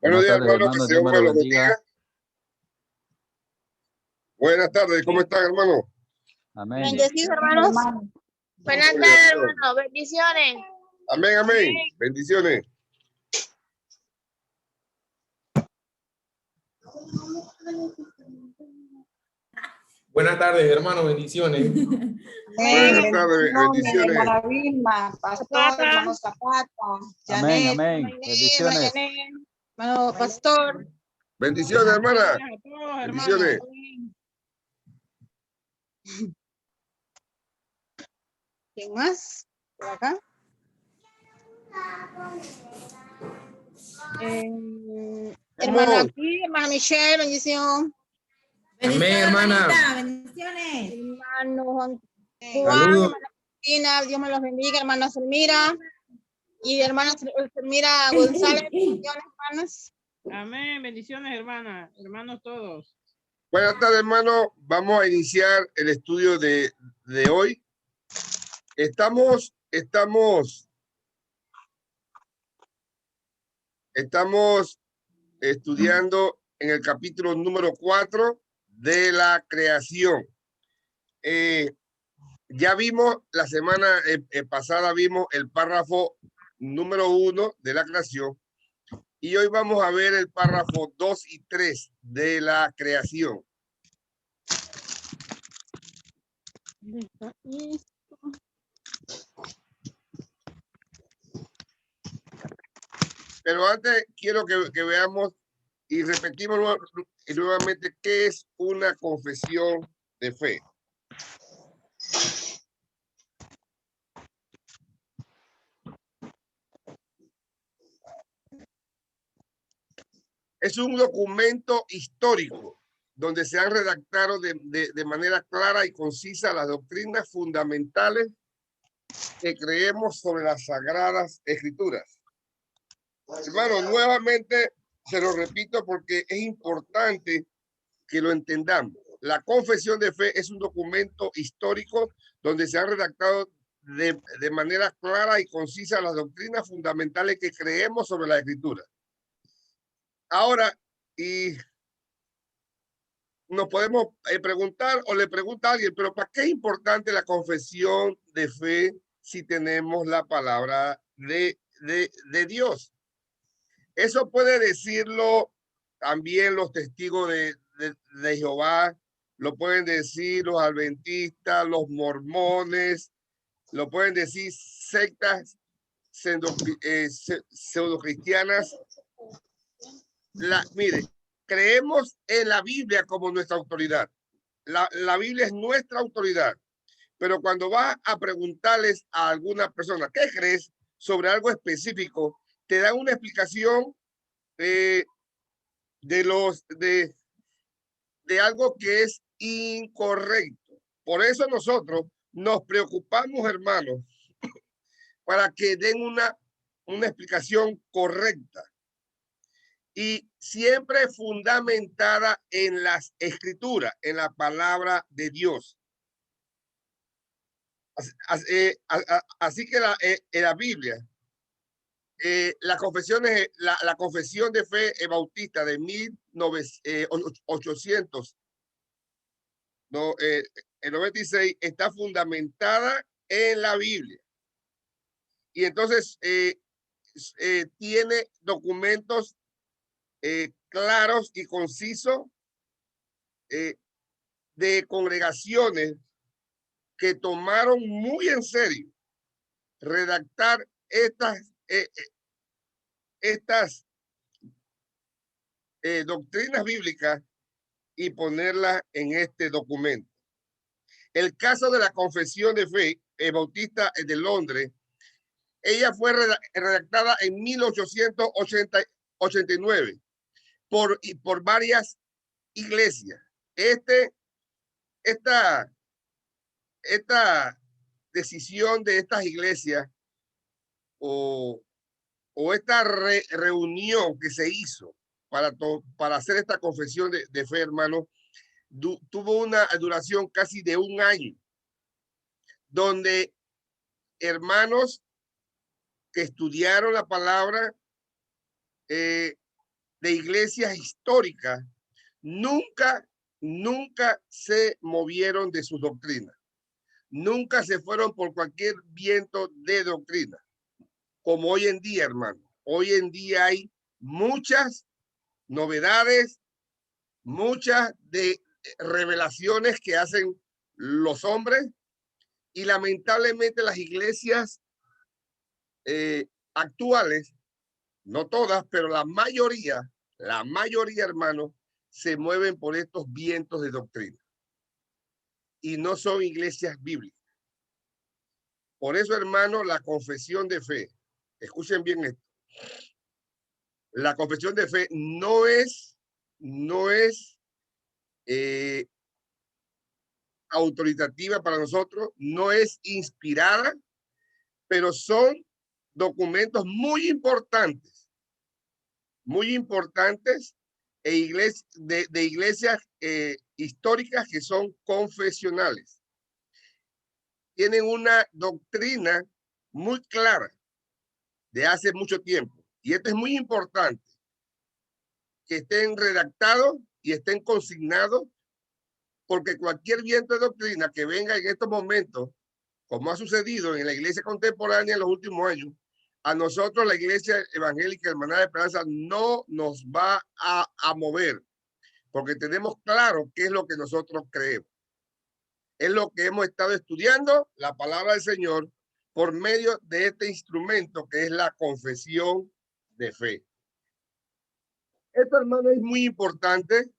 Buenos días, hermano, que hermano, Dios me me lo lo bendiga. bendiga. Buenas tardes, ¿cómo están, hermano? Amén. Bendecidos, hermanos. Buenas tardes, hermano. Bendiciones. Amén, amén. Bendiciones. Buenas tardes, hermano. Bendiciones. Buenas tardes, bendiciones. Hermana Vilma, pastor, hermano Zapata, Amén, Janet, amén. Maynel, Bendiciones. hermano pastor. Bendiciones, hermana. Bendiciones. ¿Quién más? Por acá. Hermana Amor. Pi, hermana Michelle, bendición. Amén, hermana. Bendiciones. Hermano Juan, Saludos. hermana Cristina, Dios me los bendiga, hermana Selmira. Y hermana Selmira González, bendiciones, hermanas. Amén, bendiciones, hermana, hermanos todos. Buenas tardes, hermano. Vamos a iniciar el estudio de hoy. Estamos estudiando en el capítulo número 4 de la creación. Ya vimos la semana pasada, vimos el párrafo número 1 de la creación y hoy vamos a ver el párrafo 2 y 3 de la creación. Pero antes quiero que veamos y repetimos nuevamente qué es una confesión de fe. Es un documento histórico donde se han redactado de manera clara y concisa las doctrinas fundamentales que creemos sobre las Sagradas Escrituras. Hermano, nuevamente se lo repito porque es importante que lo entendamos. La confesión de fe es un documento histórico donde se han redactado de manera clara y concisa las doctrinas fundamentales que creemos sobre la Escritura. Ahora, y nos podemos preguntar o le pregunta a alguien, pero ¿para qué es importante la confesión de fe si tenemos la palabra de Dios? Eso puede decirlo también los testigos de Jehová, lo pueden decir los adventistas, los mormones, lo pueden decir sectas pseudocristianas. Mire, creemos en la Biblia como nuestra autoridad. La Biblia es nuestra autoridad. Pero cuando vas a preguntarles a alguna persona, ¿qué crees sobre algo específico? Te dan una explicación de algo que es incorrecto. Por eso nosotros nos preocupamos, hermanos, para que den una explicación correcta y siempre fundamentada en las Escrituras, en la palabra de Dios. Así que en la Biblia, la confesión de fe bautista de 1896 está fundamentada en la Biblia. Y entonces tiene documentos claros y concisos de congregaciones que tomaron muy en serio redactar estas doctrinas bíblicas y ponerlas en este documento. El caso de la confesión de fe bautista de Londres, ella fue redactada en 1889 por varias iglesias. Esta decisión de estas iglesias o o esta reunión que se hizo para hacer esta confesión de fe, hermano, tuvo una duración casi de 1 año, donde hermanos que estudiaron la palabra de iglesias históricas nunca se movieron de sus doctrinas. Nunca se fueron por cualquier viento de doctrina. Como hoy en día, hermano. Hoy en día hay muchas novedades, muchas de revelaciones que hacen los hombres, y lamentablemente las iglesias actuales, no todas, pero la mayoría, hermano, se mueven por estos vientos de doctrina. Y no son iglesias bíblicas. Por eso, hermano, la confesión de fe, escuchen bien esto, la confesión de fe no es autoritativa para nosotros, no es inspirada, pero son documentos muy importantes de iglesias históricas que son confesionales. Tienen una doctrina muy clara de hace mucho tiempo. Y esto es muy importante, que estén redactados y estén consignados, porque cualquier viento de doctrina que venga en estos momentos, como ha sucedido en la iglesia contemporánea en los últimos años, a nosotros la iglesia evangélica Hermandad de Esperanza no nos va a mover, porque tenemos claro qué es lo que nosotros creemos. Es lo que hemos estado estudiando, la palabra del Señor, por medio de este instrumento que es la confesión de fe. Esto, hermano, es muy importante,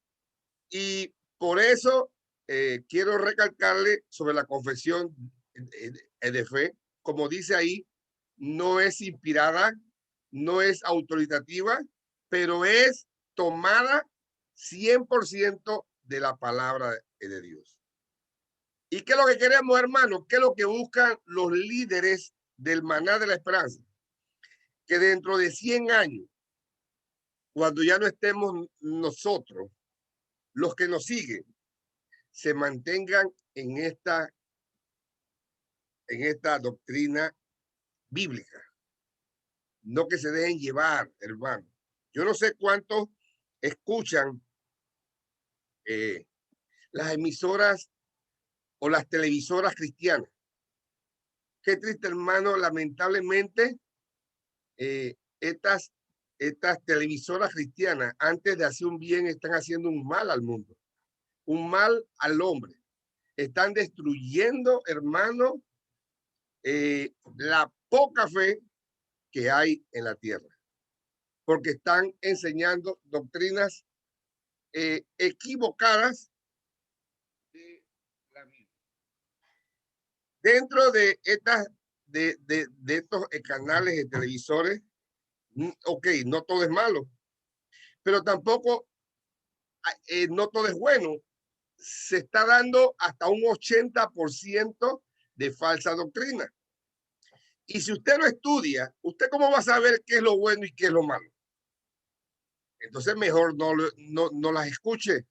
y por eso quiero recalcarle sobre la confesión de fe. Como dice ahí, no es inspirada, no es autoritativa, pero es tomada 100% de la palabra de Dios. ¿Y qué es lo que queremos, hermanos? ¿Qué es lo que buscan los líderes del Maná de la Esperanza? Que dentro de 100 años, cuando ya no estemos nosotros, los que nos siguen, se mantengan en esta doctrina bíblica. No que se dejen llevar, hermano. Yo no sé cuántos escuchan las emisoras o las televisoras cristianas. Qué triste, hermano, lamentablemente estas televisoras cristianas, antes de hacer un bien, están haciendo un mal al mundo, un mal al hombre. Están destruyendo, hermano, la poca fe que hay en la tierra, porque están enseñando doctrinas equivocadas de la Biblia. Dentro de estos canales de televisores, ok, no todo es malo, pero tampoco no todo es bueno. Se está dando hasta un 80% de falsa doctrina. Y si usted lo estudia, ¿usted cómo va a saber qué es lo bueno y qué es lo malo? Entonces mejor no las escuche.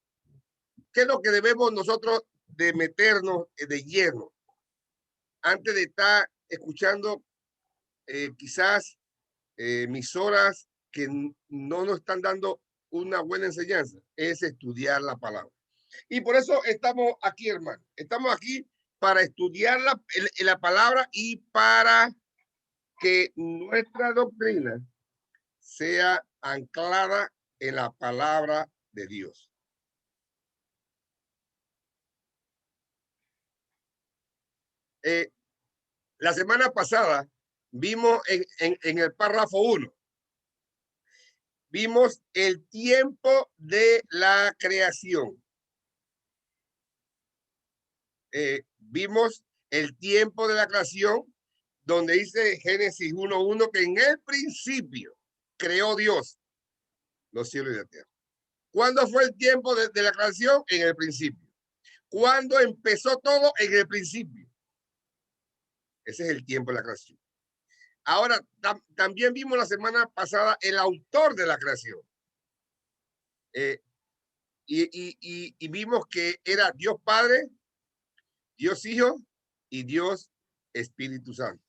¿Qué es lo que debemos nosotros de meternos de lleno antes de estar escuchando quizás emisoras que no nos están dando una buena enseñanza? Es estudiar la palabra. Y por eso estamos aquí, hermano. Estamos aquí para estudiar la palabra y para que nuestra doctrina sea anclada en la palabra de Dios. La semana pasada vimos en el párrafo 1, vimos el tiempo de la creación. Vimos el tiempo de la creación, donde dice Génesis 1:1 que en el principio creó Dios los cielos y la tierra. ¿Cuándo fue el tiempo de la creación? En el principio. ¿Cuándo empezó todo? En el principio. Ese es el tiempo de la creación. Ahora, también vimos la semana pasada el autor de la creación. Y vimos que era Dios Padre, Dios Hijo y Dios Espíritu Santo.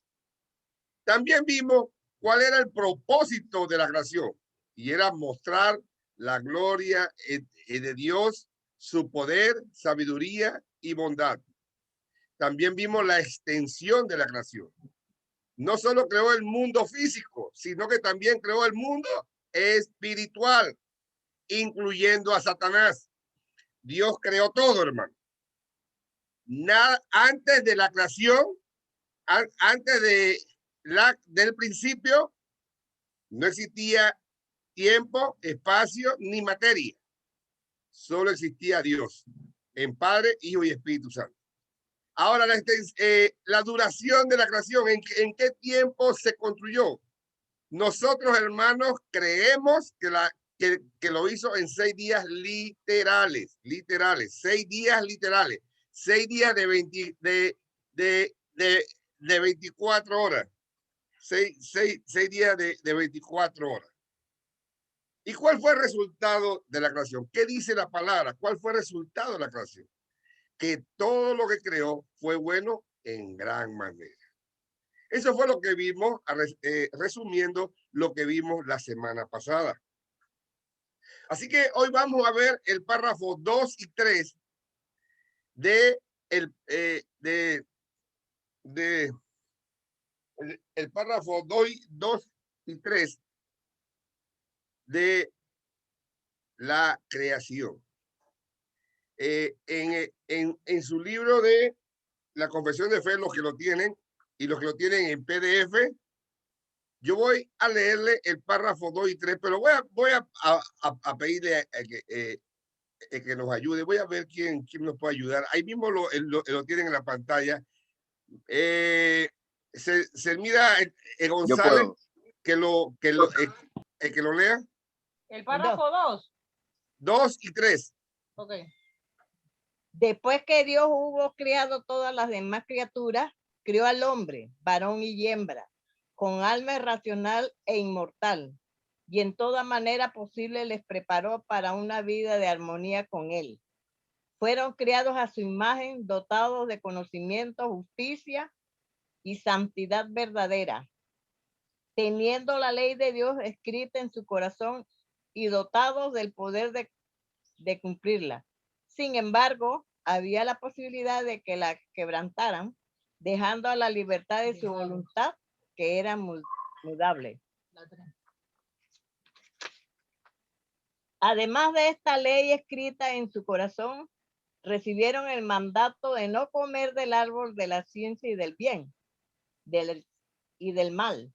También vimos cuál era el propósito de la creación, y era mostrar la gloria de Dios, su poder, sabiduría y bondad. También vimos la extensión de la creación. No solo creó el mundo físico, sino que también creó el mundo espiritual, incluyendo a Satanás. Dios creó todo, hermano. Nada, antes de la creación, antes del principio, no existía tiempo, espacio, ni materia. Solo existía Dios, en Padre, Hijo y Espíritu Santo. Ahora, la duración de la creación, ¿en qué tiempo se construyó? Nosotros, hermanos, creemos que lo hizo en 6 días literales, 6 días literales, 6 días de 24 horas, 6 días de 24 horas. ¿Y cuál fue el resultado de la creación? ¿Qué dice la palabra? ¿Cuál fue el resultado de la creación? Que todo lo que creó fue bueno en gran manera. Eso fue lo que vimos, resumiendo lo que vimos la semana pasada. Así que hoy vamos a ver el párrafo 2 y 3 el párrafo 2 y 3 de la creación. En su libro de la Confesión de Fe, los que lo tienen y los que lo tienen en PDF, yo voy a leerle el párrafo 2 y 3, pero voy a pedirle que nos ayude. Voy a ver quién nos puede ayudar. Ahí mismo lo tienen en la pantalla. Se mira González, que lo lea. El párrafo 2. 2 y 3. Ok. Después que Dios hubo creado todas las demás criaturas, crió al hombre, varón y hembra, con alma racional e inmortal, y en toda manera posible les preparó para una vida de armonía con él. Fueron creados a su imagen, dotados de conocimiento, justicia y santidad verdadera, teniendo la ley de Dios escrita en su corazón y dotados del poder de cumplirla. Sin embargo, había la posibilidad de que la quebrantaran, dejando a la libertad de su voluntad, que era mudable. Además de esta ley escrita en su corazón, recibieron el mandato de no comer del árbol de la ciencia y del bien y del mal.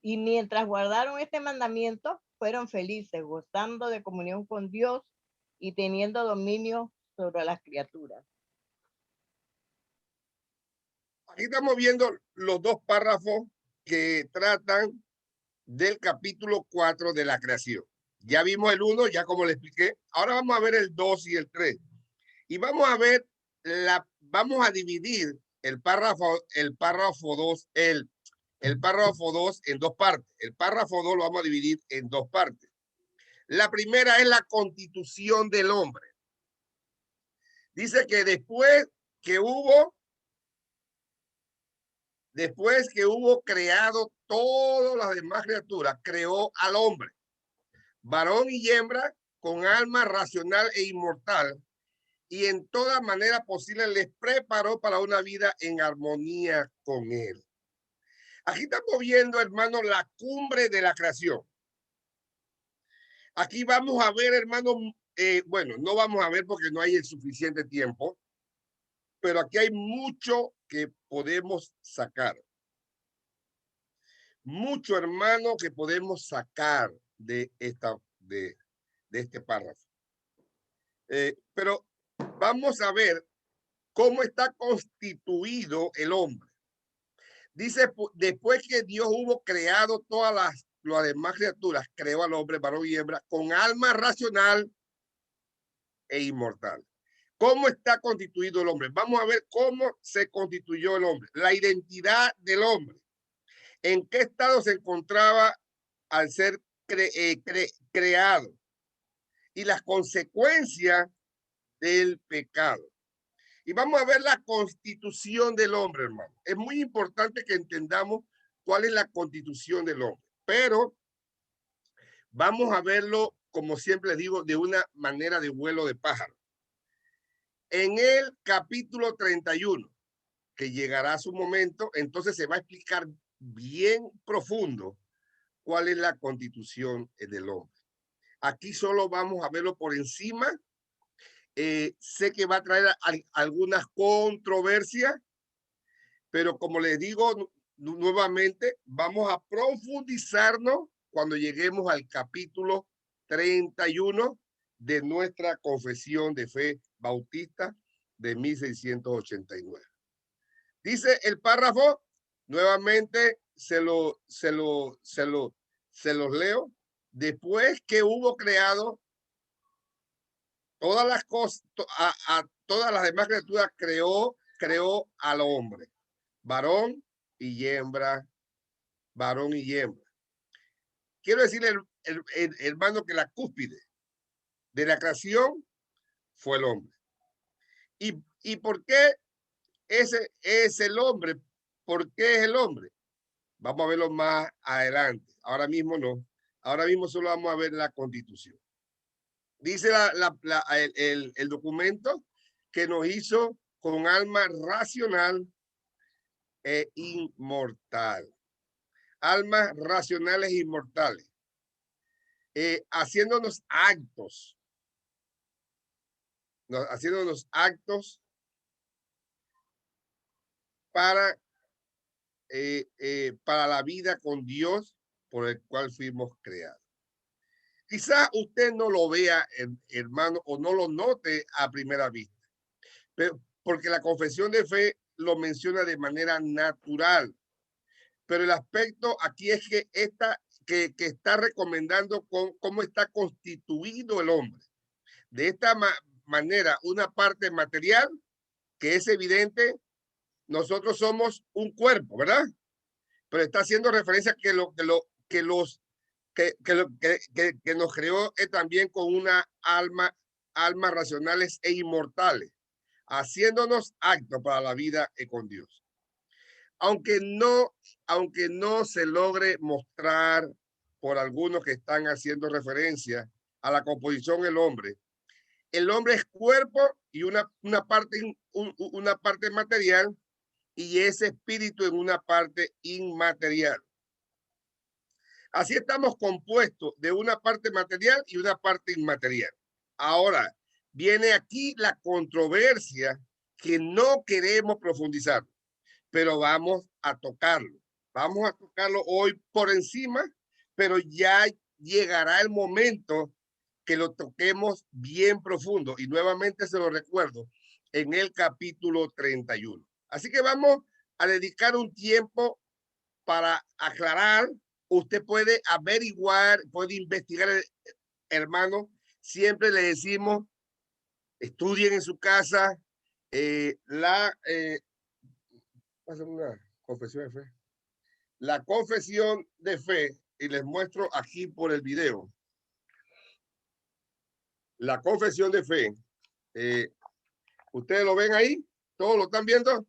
Y mientras guardaron este mandamiento, fueron felices, gozando de comunión con Dios y teniendo dominio sobre las criaturas. Aquí estamos viendo los dos párrafos que tratan del capítulo 4 de la creación. Ya vimos el 1, ya como le expliqué. Ahora vamos a ver el 2 y el 3. Y vamos a ver, vamos a dividir el párrafo 2, el párrafo 2 en dos partes. El párrafo 2 lo vamos a dividir en dos partes. La primera es la constitución del hombre. Dice que después que hubo creado todas las demás criaturas, creó al hombre, varón y hembra, con alma racional e inmortal, y en toda manera posible les preparó para una vida en armonía con él. Aquí estamos viendo, hermano, la cumbre de la creación. Aquí vamos a ver, hermano, bueno, no vamos a ver porque no hay el suficiente tiempo, pero aquí hay mucho que podemos sacar. Mucho, hermano, que podemos sacar de este párrafo. Pero vamos a ver cómo está constituido el hombre. Dice, después que Dios hubo creado todas las demás criaturas, creó al hombre, varón y hembra, con alma racional e inmortal. ¿Cómo está constituido el hombre? Vamos a ver cómo se constituyó el hombre. La identidad del hombre. en qué estado se encontraba al ser creado y las consecuencias del pecado. Y vamos a ver la constitución del hombre, hermano. Es muy importante que entendamos cuál es la constitución del hombre, pero vamos a verlo, como siempre digo, de una manera de vuelo de pájaro. En el capítulo 31, que llegará a su momento, entonces se va a explicar bien profundo cuál es la constitución del hombre. Aquí solo vamos a verlo por encima. Sé que va a traer algunas controversias, pero como les digo nuevamente, vamos a profundizarnos cuando lleguemos al capítulo 31 de nuestra confesión de fe bautista de 1689. Dice el párrafo, nuevamente se los leo. Después que hubo creado todas las cosas, a todas las demás criaturas, creó al hombre, varón y hembra, varón y hembra. Quiero decirle, hermano, que la cúspide de la creación fue el hombre. ¿Y por qué ese es el hombre? ¿Por qué es el hombre? Vamos a verlo más adelante. Ahora mismo no. Ahora mismo solo vamos a ver la constitución. Dice el documento que nos hizo con alma racional e inmortal. Almas racionales e inmortales. Haciéndonos actos. Haciéndonos actos para la vida con Dios por el cual fuimos creados. Quizá usted no lo vea, hermano, o no lo note a primera vista, pero porque la confesión de fe lo menciona de manera natural. Pero el aspecto aquí es que está recomendando cómo está constituido el hombre. De esta manera, una parte material que es evidente, nosotros somos un cuerpo, ¿verdad? Pero está haciendo referencia que nos creó también con una almas racionales e inmortales, haciéndonos actos para la vida con Dios. Aunque no se logre mostrar por algunos que están haciendo referencia a la composición del hombre, el hombre es cuerpo y una parte material, y ese espíritu en una parte inmaterial. Así estamos compuestos de una parte material y una parte inmaterial. Ahora, viene aquí la controversia que no queremos profundizar, pero vamos a tocarlo. Vamos a tocarlo hoy por encima, pero ya llegará el momento que lo toquemos bien profundo. Y nuevamente se lo recuerdo, en el capítulo 31. Así que vamos a dedicar un tiempo para aclarar. Usted puede averiguar, puede investigar, hermano. Siempre le decimos, estudien en su casa una confesión de fe. La confesión de fe, y les muestro aquí por el video. La confesión de fe, ustedes lo ven ahí, todos lo están viendo.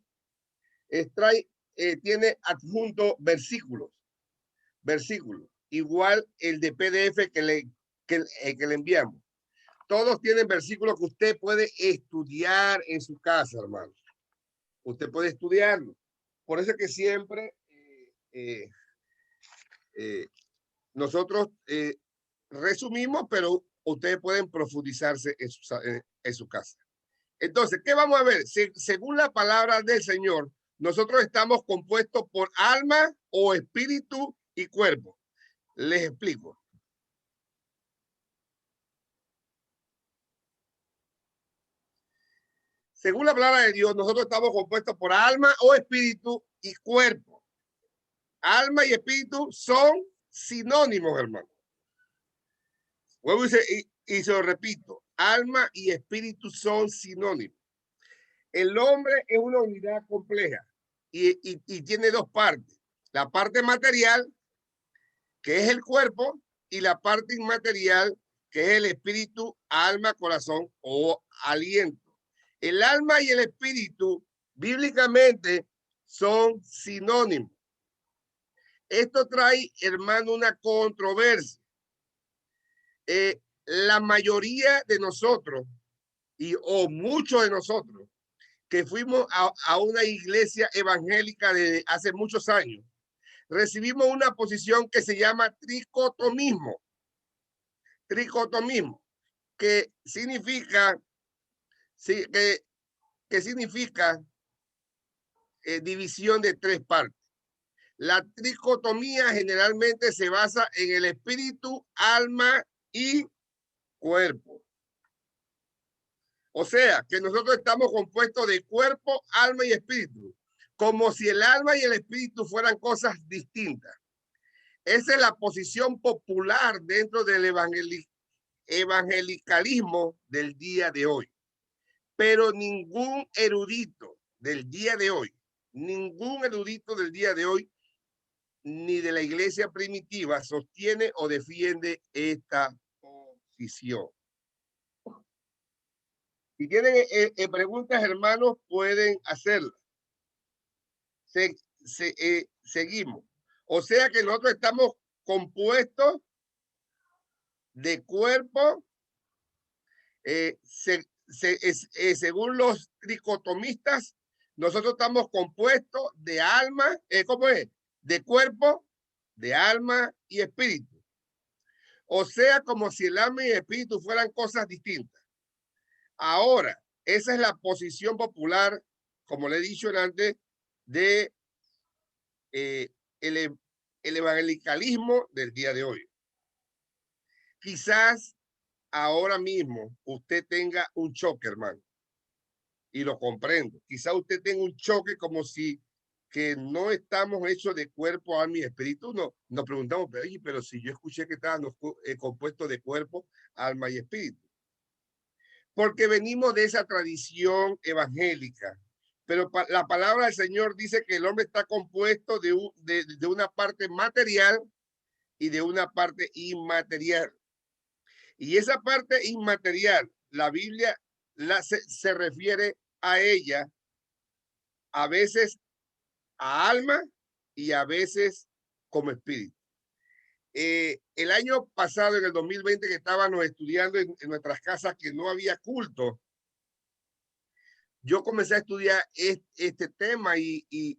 Tiene adjunto versículos, igual el de PDF que le enviamos. Todos tienen versículos que usted puede estudiar en su casa, hermano. Usted puede estudiarlo. Por eso es que siempre nosotros resumimos, pero ustedes pueden profundizarse en su casa. Entonces, ¿qué vamos a ver? Según la palabra del Señor, nosotros estamos compuestos por alma o espíritu y cuerpo. Les explico. Según la palabra de Dios, nosotros estamos compuestos por alma o espíritu y cuerpo. Alma y espíritu son sinónimos, hermano. Vuelvo y se lo repito. Alma y espíritu son sinónimos. El hombre es una unidad compleja y tiene dos partes. La parte material, que es el cuerpo, y la parte inmaterial, que es el espíritu, alma, corazón o aliento. El alma y el espíritu, bíblicamente, son sinónimos. Esto trae, hermano, una controversia. La mayoría de nosotros, o muchos de nosotros, que fuimos a una iglesia evangélica de hace muchos años, recibimos una posición que se llama tricotomismo. Tricotomismo, que significa, que significa división de tres partes. La tricotomía generalmente se basa en el espíritu, alma y cuerpo. O sea, que nosotros estamos compuestos de cuerpo, alma y espíritu, como si el alma y el espíritu fueran cosas distintas. Esa es la posición popular dentro del evangelicalismo del día de hoy. Pero ningún erudito del día de hoy, ni de la iglesia primitiva, sostiene o defiende esta posición. Si tienen preguntas, hermanos, pueden hacerlas. Seguimos. O sea que nosotros estamos compuestos de cuerpo, según los tricotomistas, nosotros estamos compuestos de alma, ¿cómo es? De cuerpo, de alma y espíritu. O sea, como si el alma y el espíritu fueran cosas distintas. Ahora, esa es la posición popular, como le he dicho antes, de el evangelicalismo del día de hoy. Quizás ahora mismo usted tenga un choque, hermano, y lo comprendo. Quizás usted tenga un choque como si que no estamos hechos de cuerpo, alma y espíritu. No, nos preguntamos, pero si yo escuché que estábamos compuestos de cuerpo, alma y espíritu. Porque venimos de esa tradición evangélica. Pero la palabra del Señor dice que el hombre está compuesto de una parte material y de una parte inmaterial. Y esa parte inmaterial, la Biblia se refiere a ella a veces a alma y a veces como espíritu. El año pasado, en el 2020, que estábamos estudiando en nuestras casas, que no había culto, yo comencé a estudiar este tema y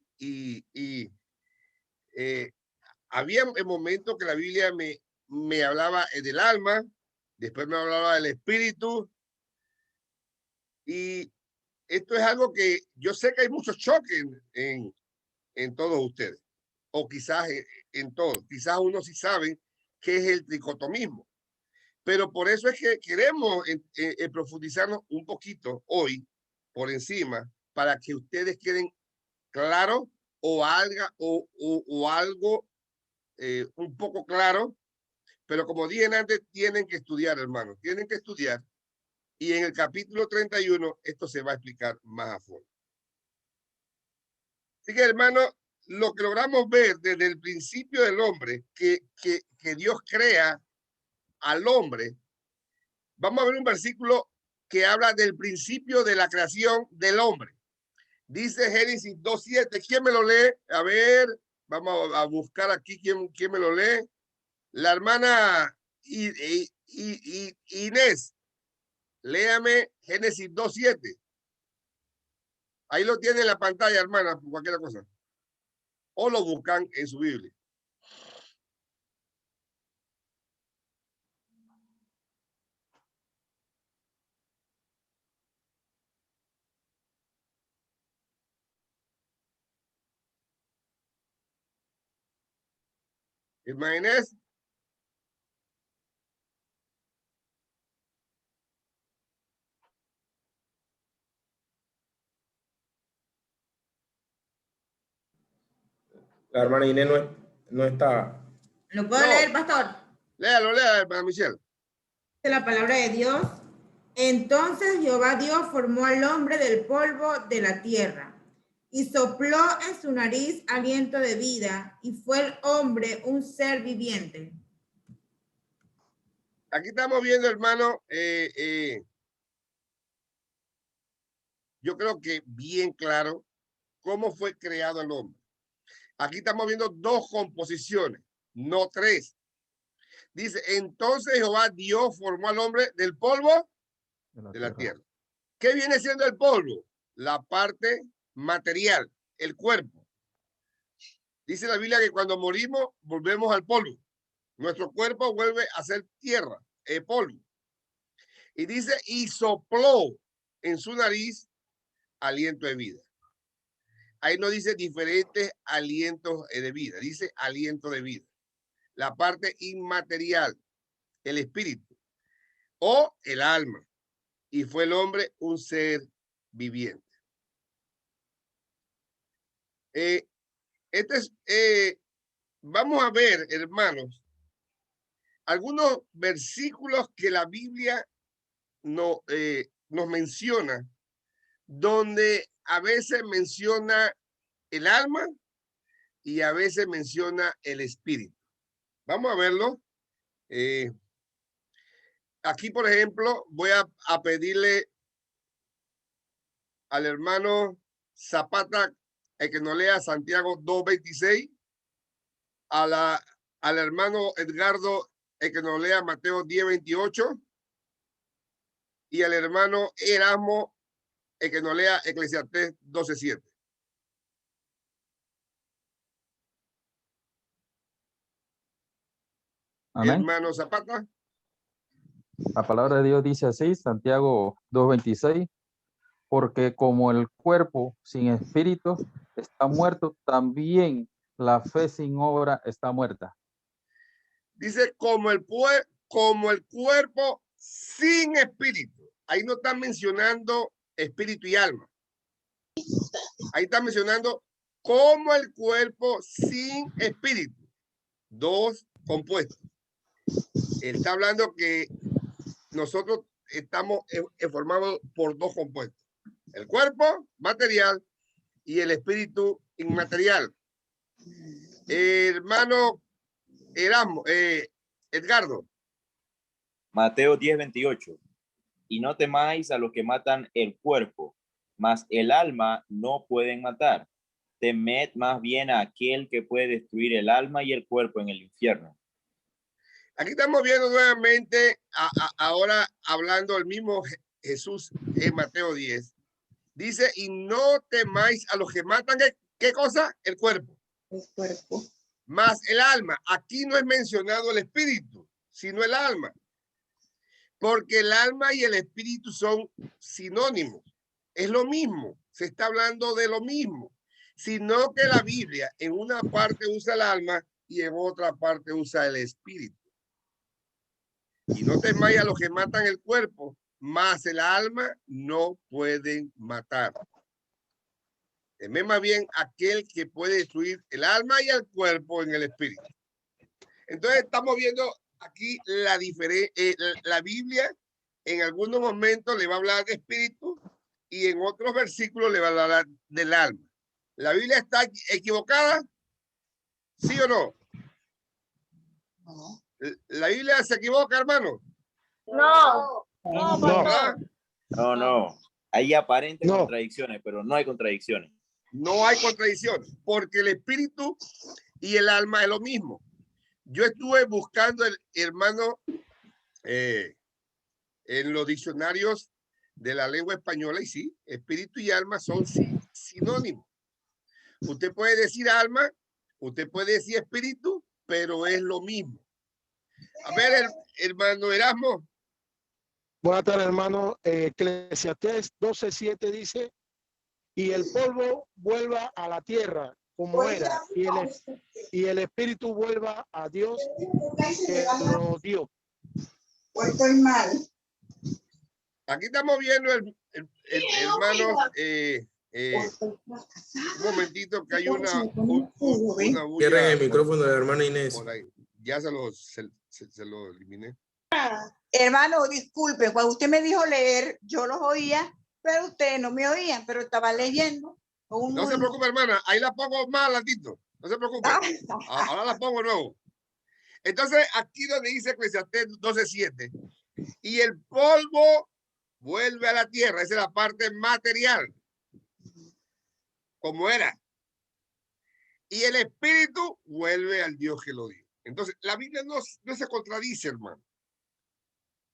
había momentos que la Biblia me hablaba del alma, después me hablaba del espíritu, y esto es algo que yo sé que hay muchos choques en todos ustedes, o quizás en todos. Quizás unos sí saben qué es el tricotomismo, pero por eso es que queremos profundizarnos un poquito hoy por encima para que ustedes queden claros o algo un poco claro, pero como dije antes, tienen que estudiar, hermanos, tienen que estudiar, y en el capítulo 31 esto se va a explicar más a fondo. Así que, hermanos, lo que logramos ver desde el principio del hombre, que Dios crea al hombre, vamos a ver un versículo que habla del principio de la creación del hombre. Dice Génesis 2:7. ¿Quién me lo lee? A ver, vamos a buscar aquí quién me lo lee. La hermana Inés, léame Génesis 2:7. Ahí lo tiene en la pantalla, hermana, por cualquier cosa. O lo buscan en su Biblia. Hermana Inés. La hermana Inés no está. ¿Lo puedo leer, pastor? Léalo, hermana Michelle. De la palabra de Dios. Entonces Jehová Dios formó al hombre del polvo de la tierra y sopló en su nariz aliento de vida, y fue el hombre un ser viviente. Aquí estamos viendo, hermano, yo creo que bien claro cómo fue creado el hombre. Aquí estamos viendo dos composiciones, no tres. Dice, entonces Jehová Dios formó al hombre del polvo de la tierra. ¿Qué viene siendo el polvo? La parte material, el cuerpo. Dice la Biblia que cuando morimos volvemos al polvo. Nuestro cuerpo vuelve a ser tierra, polvo. Y dice, y sopló en su nariz aliento de vida. Ahí no dice diferentes alientos de vida, dice aliento de vida. La parte inmaterial, el espíritu o el alma. Y fue el hombre un ser viviente. Vamos a ver, hermanos, algunos versículos que la Biblia nos menciona, donde a veces menciona el alma y a veces menciona el espíritu. Vamos a verlo. Aquí, por ejemplo, voy a pedirle al hermano Zapata que nos lea Santiago 2:26, al hermano Edgardo que nos lea Mateo 10:28 y al hermano Erasmo que nos lea Eclesiastés 12:7. Amén. Hermano Zapata. La palabra de Dios dice así, Santiago 2:26, porque como el cuerpo sin espíritu está muerto, también la fe sin obra está muerta. Dice como el cuerpo sin espíritu. Ahí no están mencionando espíritu y alma. Ahí está mencionando como el cuerpo sin espíritu. Dos compuestos. Él está hablando que nosotros estamos formados por dos compuestos. El cuerpo material y el espíritu inmaterial. Hermano Erasmo, Edgardo. Mateo 10:28. Y no temáis a los que matan el cuerpo, mas el alma no pueden matar. Temed más bien a aquel que puede destruir el alma y el cuerpo en el infierno. Aquí estamos viendo nuevamente, ahora hablando el mismo Jesús en Mateo 10. Dice, y no temáis a los que matan, ¿qué cosa? El cuerpo. El cuerpo. Más el alma. Aquí no es mencionado el espíritu, sino el alma. Porque el alma y el espíritu son sinónimos. Es lo mismo. Se está hablando de lo mismo. Sino que la Biblia en una parte usa el alma y en otra parte usa el espíritu. Y no temáis a los que matan el cuerpo, más el alma no pueden matar. Temed más bien aquel que puede destruir el alma y el cuerpo en el espíritu. Entonces estamos viendo aquí la diferencia. La Biblia en algunos momentos le va a hablar de espíritu y en otros versículos le va a hablar del alma. ¿La Biblia está equivocada? ¿Sí o no? No. ¿La Biblia se equivoca, hermano? No. No. Hay aparentes contradicciones, pero no hay contradicciones. No hay contradicción, porque el espíritu y el alma es lo mismo. Yo estuve buscando, hermano, en los diccionarios de la lengua española, y sí, espíritu y alma son sinónimos. Usted puede decir alma, usted puede decir espíritu, pero es lo mismo. A ver, hermano Erasmo. Buenas tardes, hermano. Eclesiastés 12:7 dice, y el polvo vuelva a la tierra como era, y el espíritu vuelva a Dios que lo dio. Pues estoy mal. Aquí estamos viendo, hermanos, un momentito que hay una bulla. Cierren el micrófono de la hermana Inés. Por ahí. Ya se lo eliminé. Hermano, disculpe, cuando usted me dijo leer, yo los oía, pero ustedes no me oían, pero estaba leyendo. No se preocupe, hermana. Ahí la pongo más adelantito. No se preocupe. Ahora la pongo nuevo. Entonces, aquí donde dice Eclesiastés 12:7. Y el polvo vuelve a la tierra. Esa es la parte material. Como era. Y el espíritu vuelve al Dios que lo dio. Entonces, la Biblia no se contradice, hermano.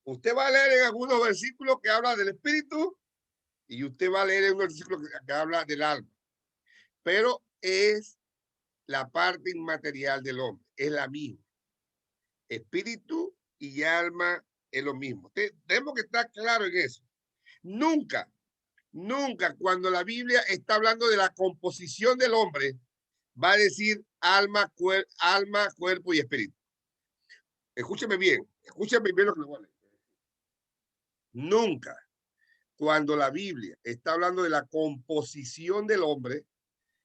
Usted va a leer en algunos versículos que habla del espíritu y usted va a leer en un versículo que habla del alma. Pero es la parte inmaterial del hombre. Es la misma. Espíritu y alma es lo mismo. Tenemos que estar claros en eso. Nunca cuando la Biblia está hablando de la composición del hombre, va a decir alma, cuerpo y espíritu. Escúcheme bien lo que le voy a leer. Nunca, cuando la Biblia está hablando de la composición del hombre,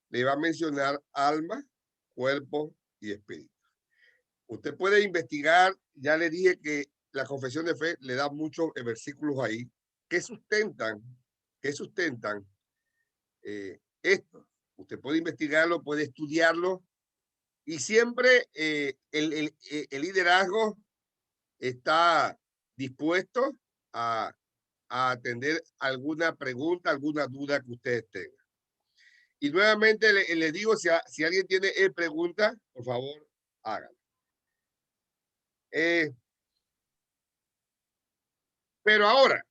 le va a mencionar alma, cuerpo y espíritu. Usted puede investigar, ya le dije que la confesión de fe le da muchos versículos ahí que sustentan esto. Usted puede investigarlo, puede estudiarlo y siempre el liderazgo está dispuesto a atender alguna pregunta, alguna duda que ustedes tengan. Y nuevamente les digo, si alguien tiene pregunta, por favor, háganlo. Pero ahora,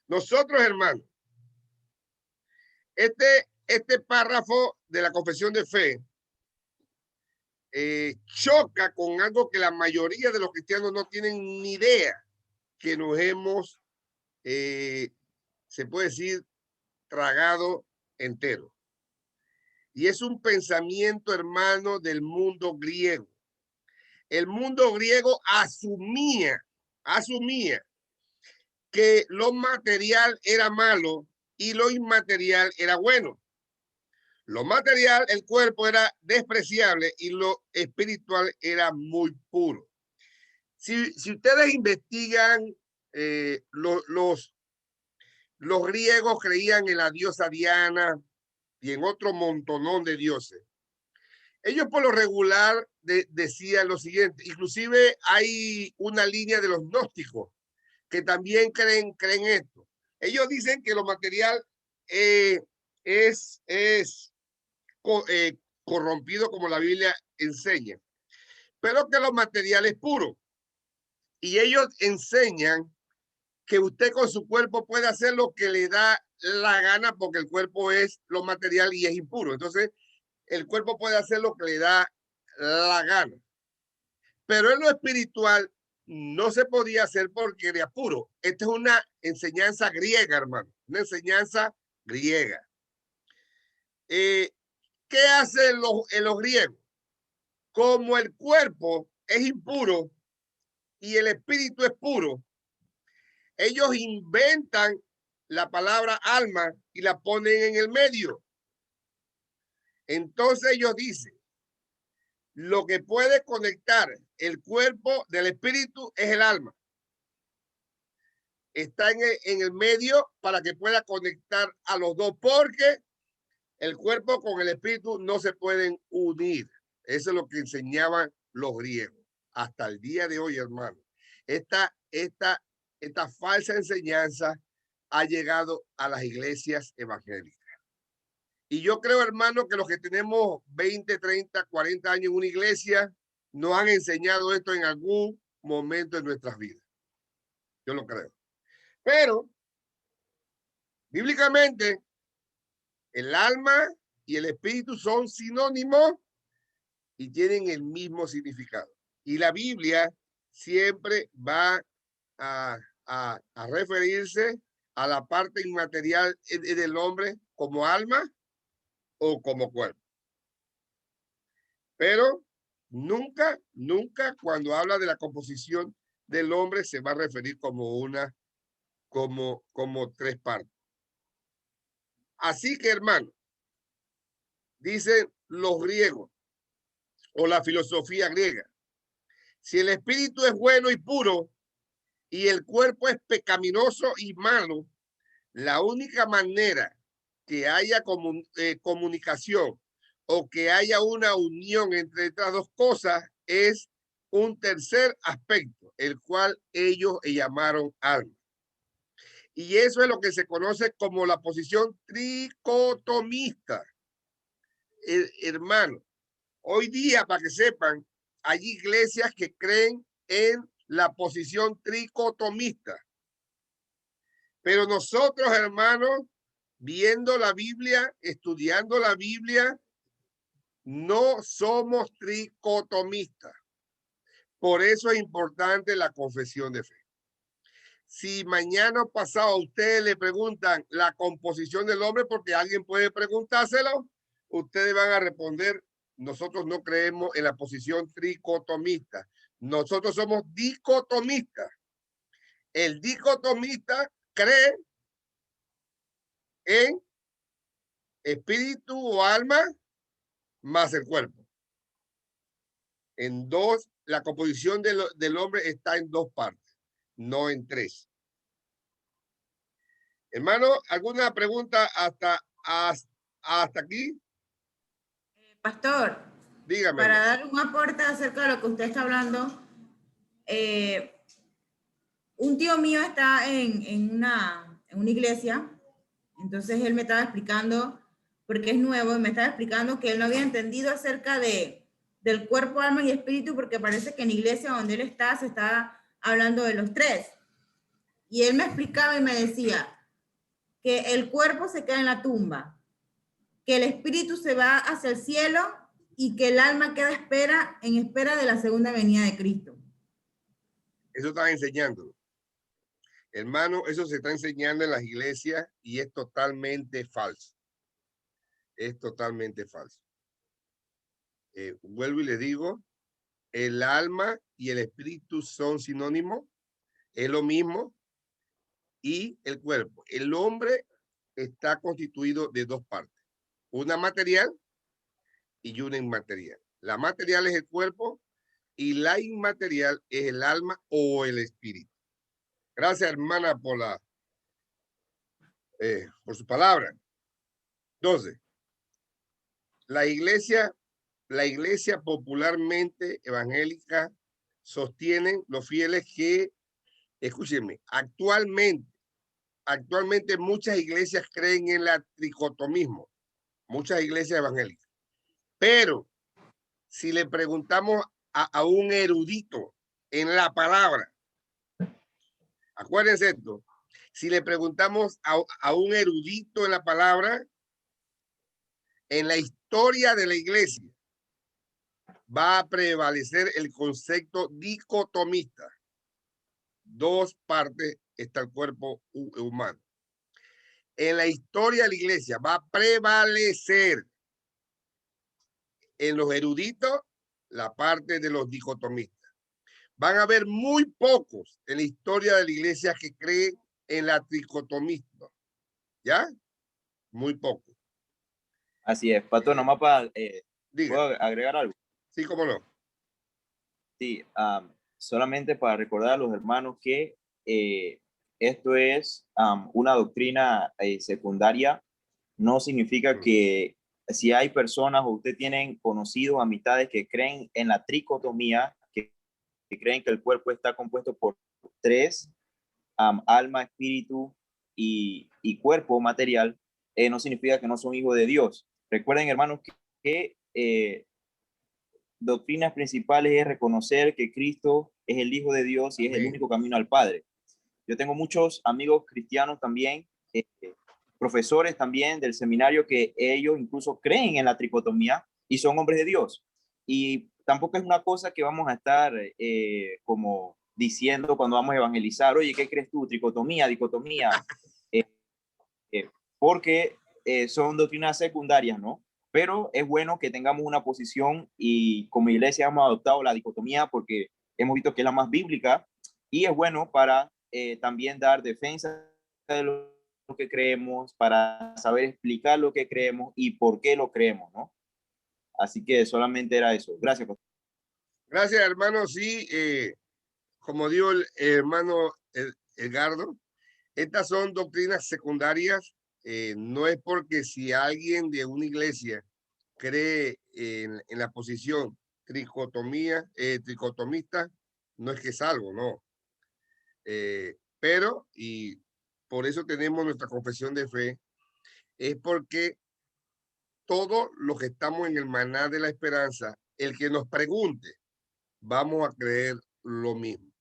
nosotros, hermanos, este párrafo de la confesión de fe choca con algo que la mayoría de los cristianos no tienen ni idea, que nos hemos, se puede decir, tragado entero. Y es un pensamiento, hermano, del mundo griego. El mundo griego asumía que lo material era malo y lo inmaterial era bueno. Lo material, el cuerpo, era despreciable y lo espiritual era muy puro. Si ustedes investigan, los griegos creían en la diosa Diana y en otro montonón de dioses. Ellos por lo regular decían lo siguiente, inclusive hay una línea de los gnósticos que también creen esto. Ellos dicen que lo material es corrompido como la Biblia enseña, pero que lo material es puro. Y ellos enseñan que usted con su cuerpo puede hacer lo que le da la gana porque el cuerpo es lo material y es impuro. Entonces, el cuerpo puede hacer lo que le da la gana. Pero en lo espiritual no se podía hacer porque era puro. Esta es una enseñanza griega, hermano. Una enseñanza griega. ¿Qué hacen los griegos? Como el cuerpo es impuro y el espíritu es puro, ellos inventan la palabra alma y la ponen en el medio. Entonces ellos dicen, lo que puede conectar el cuerpo del espíritu es el alma. Está en el medio para que pueda conectar a los dos, porque el cuerpo con el espíritu no se pueden unir. Eso es lo que enseñaban los griegos. Hasta el día de hoy, hermano. Esta falsa enseñanza ha llegado a las iglesias evangélicas. Y yo creo, hermano, que los que tenemos 20, 30, 40 años en una iglesia nos han enseñado esto en algún momento de nuestras vidas. Yo lo creo. Pero, bíblicamente, el alma y el espíritu son sinónimos y tienen el mismo significado. Y la Biblia siempre va a referirse a la parte inmaterial del hombre como alma o como cuerpo. Pero nunca cuando habla de la composición del hombre se va a referir como tres partes. Así que, hermano, dicen los griegos o la filosofía griega, si el espíritu es bueno y puro y el cuerpo es pecaminoso y malo, La única manera que haya comunicación o que haya una unión entre estas dos cosas es un tercer aspecto, el cual ellos llamaron alma. Y eso es lo que se conoce como la posición tricotomista. Hermano, hoy día, para que sepan, hay iglesias que creen en la posición tricotomista. Pero nosotros, hermanos, viendo la Biblia, estudiando la Biblia, no somos tricotomistas. Por eso es importante la confesión de fe. Si mañana o pasado a ustedes le preguntan la composición del hombre, porque alguien puede preguntárselo, ustedes van a responder, nosotros no creemos en la posición tricotomista. Nosotros somos dicotomistas. El dicotomista cree en espíritu o alma más el cuerpo. En dos, la composición del hombre está en dos partes, no en tres. Hermano, ¿alguna pregunta hasta aquí? Pastor, dígame. Para dar un aporte acerca de lo que usted está hablando, un tío mío está en una iglesia, entonces él me estaba explicando, porque es nuevo, y me estaba explicando que él no había entendido acerca del cuerpo, alma y espíritu, porque parece que en la iglesia donde él está se está hablando de los tres. Y él me explicaba y me decía que el cuerpo se queda en la tumba, que el espíritu se va hacia el cielo y que el alma queda en espera de la segunda venida de Cristo. Eso están enseñando. Hermano, eso se está enseñando en las iglesias y es totalmente falso. Es totalmente falso. Vuelvo y le digo, el alma y el espíritu son sinónimos, es lo mismo, y el cuerpo. El hombre está constituido de dos partes, una material y una inmaterial. La material es el cuerpo y la inmaterial es el alma o el espíritu. Gracias, hermana, por su palabra. Entonces, la iglesia popularmente evangélica sostienen los fieles que, escúchenme, actualmente muchas iglesias creen en el tricotomismo, muchas iglesias evangélicas. Pero si le preguntamos a un erudito en la palabra, acuérdense esto, si le preguntamos a un erudito en la palabra, en la historia de la iglesia va a prevalecer el concepto dicotomista. Dos partes está el cuerpo humano. En la historia de la iglesia va a prevalecer en los eruditos la parte de los dicotomistas. Van a haber muy pocos en la historia de la iglesia que creen en la tricotomista. ¿Ya? Muy pocos. Así es. Pastor, nomás para ¿puedo agregar algo? Sí, cómo no. Sí, solamente para recordar a los hermanos que esto es una doctrina secundaria. No significa que si hay personas o usted tienen conocidos, amistades que creen en la tricotomía, que creen que el cuerpo está compuesto por tres, alma, espíritu y cuerpo material, no significa que no son hijos de Dios. Recuerden, hermanos, que doctrinas principales es reconocer que Cristo es el Hijo de Dios y es el único camino al Padre. Yo tengo muchos amigos cristianos también, profesores también del seminario, que ellos incluso creen en la tricotomía y son hombres de Dios. Y tampoco es una cosa que vamos a estar como diciendo cuando vamos a evangelizar, oye, ¿qué crees tú? Tricotomía, dicotomía. Porque son doctrinas secundarias, ¿no? Pero es bueno que tengamos una posición y como iglesia hemos adoptado la dicotomía porque hemos visto que es la más bíblica y es bueno para también dar defensa de lo que creemos, para saber explicar lo que creemos y por qué lo creemos, ¿no? Así que solamente era eso. Gracias, pastor. Gracias, hermano. Sí, como dijo el hermano Edgardo, Estas son doctrinas secundarias. No es porque si alguien de una iglesia cree en la posición tricotomista, no es que es algo, no. Pero, y por eso tenemos nuestra confesión de fe, es porque todos los que estamos en el maná de la esperanza, el que nos pregunte, vamos a creer lo mismo.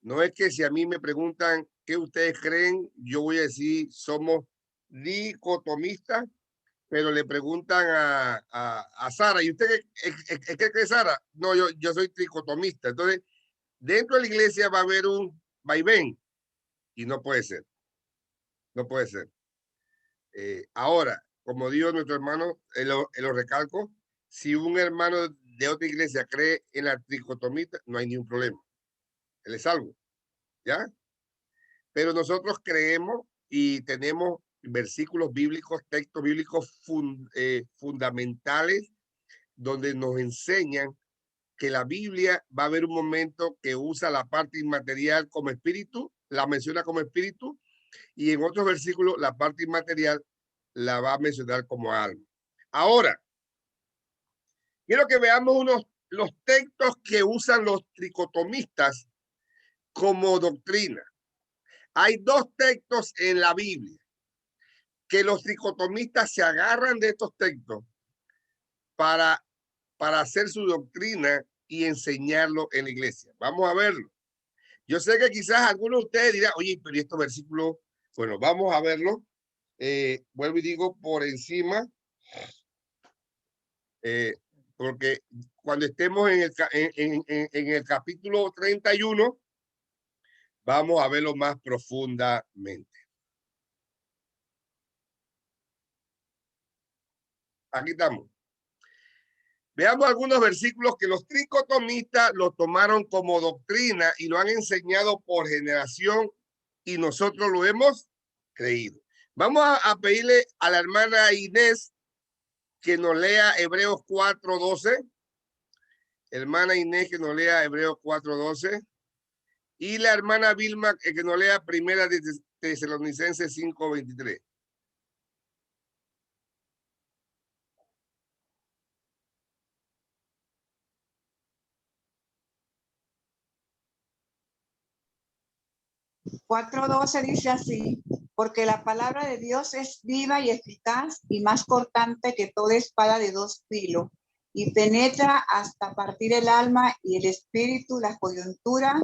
No es que si a mí me preguntan qué ustedes creen, yo voy a decir somos dicotomistas, pero le preguntan a Sara, ¿y usted qué cree, Sara? No, yo soy tricotomista. Entonces, dentro de la iglesia va a haber un vaivén y no puede ser. No puede ser. Ahora, como dijo nuestro hermano, lo recalco, si un hermano de otra iglesia cree en la tricotomista, no hay ningún problema. Él es salvo. ¿Ya? Pero nosotros creemos y tenemos versículos bíblicos, textos bíblicos fundamentales donde nos enseñan que la Biblia va a haber un momento que usa la parte inmaterial como espíritu, la menciona como espíritu, y en otros versículos la parte inmaterial la va a mencionar como alma. Ahora, quiero que veamos los textos que usan los tricotomistas como doctrina. Hay dos textos en la Biblia que los tricotomistas se agarran de estos textos para hacer su doctrina y enseñarlo en la iglesia. Vamos a verlo. Yo sé que quizás algunos de ustedes dirán, oye, pero estos versículos, bueno, vamos a verlo. Vuelvo y digo por encima, porque cuando estemos en el capítulo 31, vamos a verlo más profundamente. Aquí estamos. Veamos algunos versículos que los tricotomistas los tomaron como doctrina y lo han enseñado por generación y nosotros lo hemos creído. Vamos a pedirle a la hermana Inés que nos lea Hebreos 4:12. Hermana Inés que nos lea Hebreos 4:12. Y la hermana Vilma que nos lea Primera de Tesalonicenses 5:23. (4:12) dice así: porque la palabra de Dios es viva y eficaz y más cortante que toda espada de dos filos, y penetra hasta partir el alma y el espíritu, las coyunturas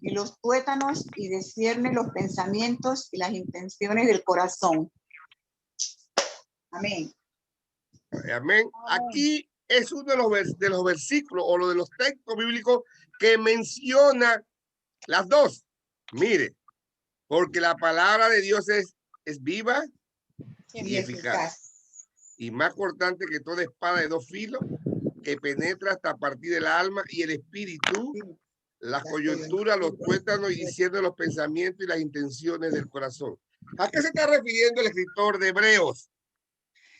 y los tuétanos, y discierne los pensamientos y las intenciones del corazón. Amén. Amén. Aquí es uno de los versículos o lo de los textos bíblicos que menciona las dos. Mire, porque la palabra de Dios es viva y eficaz y más cortante que toda espada de dos filos, que penetra hasta partir del alma y el espíritu, las coyunturas, los tuétanos, y discierne los pensamientos y las intenciones del corazón. ¿A qué se está refiriendo el escritor de Hebreos?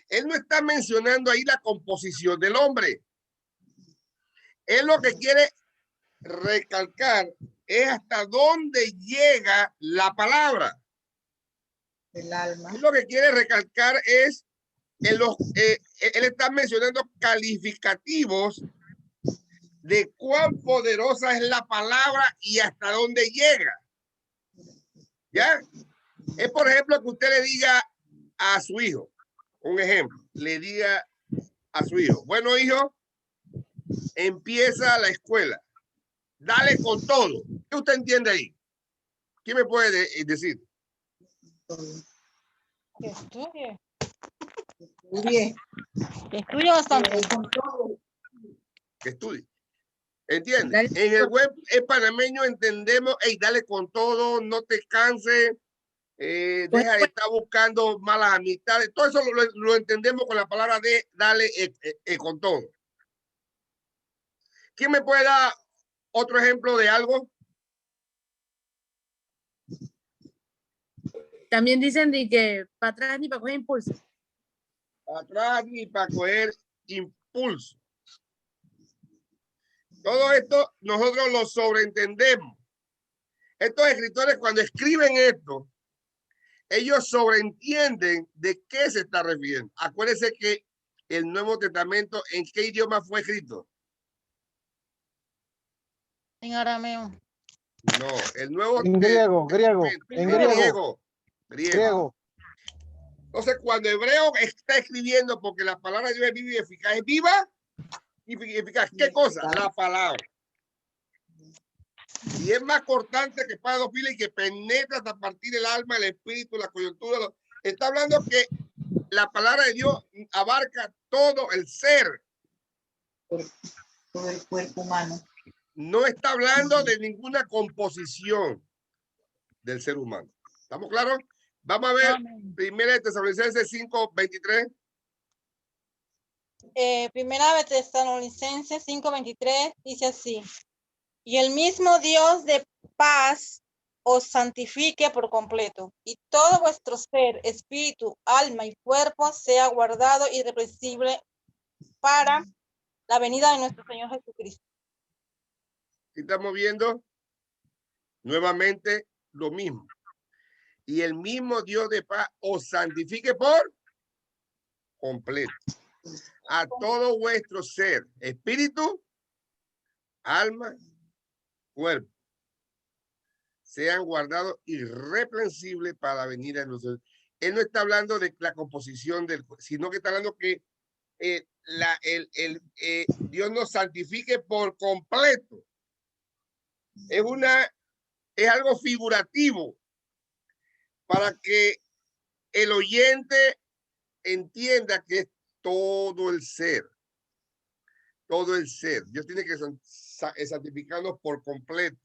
Él no está mencionando ahí la composición del hombre. Él lo que quiere recalcar es hasta dónde llega la palabra. El alma. Él lo que quiere recalcar es, él está mencionando calificativos de cuán poderosa es la palabra y hasta dónde llega. ¿Ya? Es, por ejemplo, que usted le diga a su hijo, un ejemplo, le diga a su hijo, bueno, hijo, empieza la escuela, dale con todo. ¿Qué usted entiende ahí? ¿Qué me puede decir? Que estudie. Que estudie bastante. Que estudie. ¿Entiende? En el web panameño entendemos, hey, dale con todo, no te canses, deja de estar buscando malas amistades. Todo eso lo entendemos con la palabra de dale con todo. ¿Quién me puede dar otro ejemplo de algo? También dicen de que para atrás ni para coger impulso. Para atrás ni para coger impulso. Todo esto nosotros lo sobreentendemos. Estos escritores cuando escriben esto, ellos sobreentienden de qué se está refiriendo. Acuérdense que el Nuevo Testamento, ¿en qué idioma fue escrito? En arameo. No, el Nuevo En griego, Testamento, griego. Entonces, cuando hebreo está escribiendo, porque la palabra de Dios es viva y eficaz, ¿es viva y eficaz? ¿Qué cosa? La palabra. Y es más cortante que espada de dos filos y que penetra hasta partir el alma, el espíritu, la coyuntura. Está hablando que la palabra de Dios abarca todo el ser. Todo el cuerpo humano. No está hablando de ninguna composición del ser humano. ¿Estamos claros? Vamos a ver, Primera de Tesalonicenses 5:23. Primera de Tesalonicenses 5:23 dice así: y el mismo Dios de paz os santifique por completo, y todo vuestro ser, espíritu, alma y cuerpo sea guardado irreprensible para la venida de nuestro Señor Jesucristo. Estamos viendo nuevamente lo mismo. Y el mismo Dios de paz os santifique por completo. A todo vuestro ser, espíritu, alma, cuerpo, sean guardados irreprensibles para la venida de nosotros. Él no está hablando de la composición del cuerpo, sino que está hablando que Dios nos santifique por completo. Es algo figurativo para que el oyente entienda que es todo el ser. Todo el ser. Dios tiene que santificarnos por completo.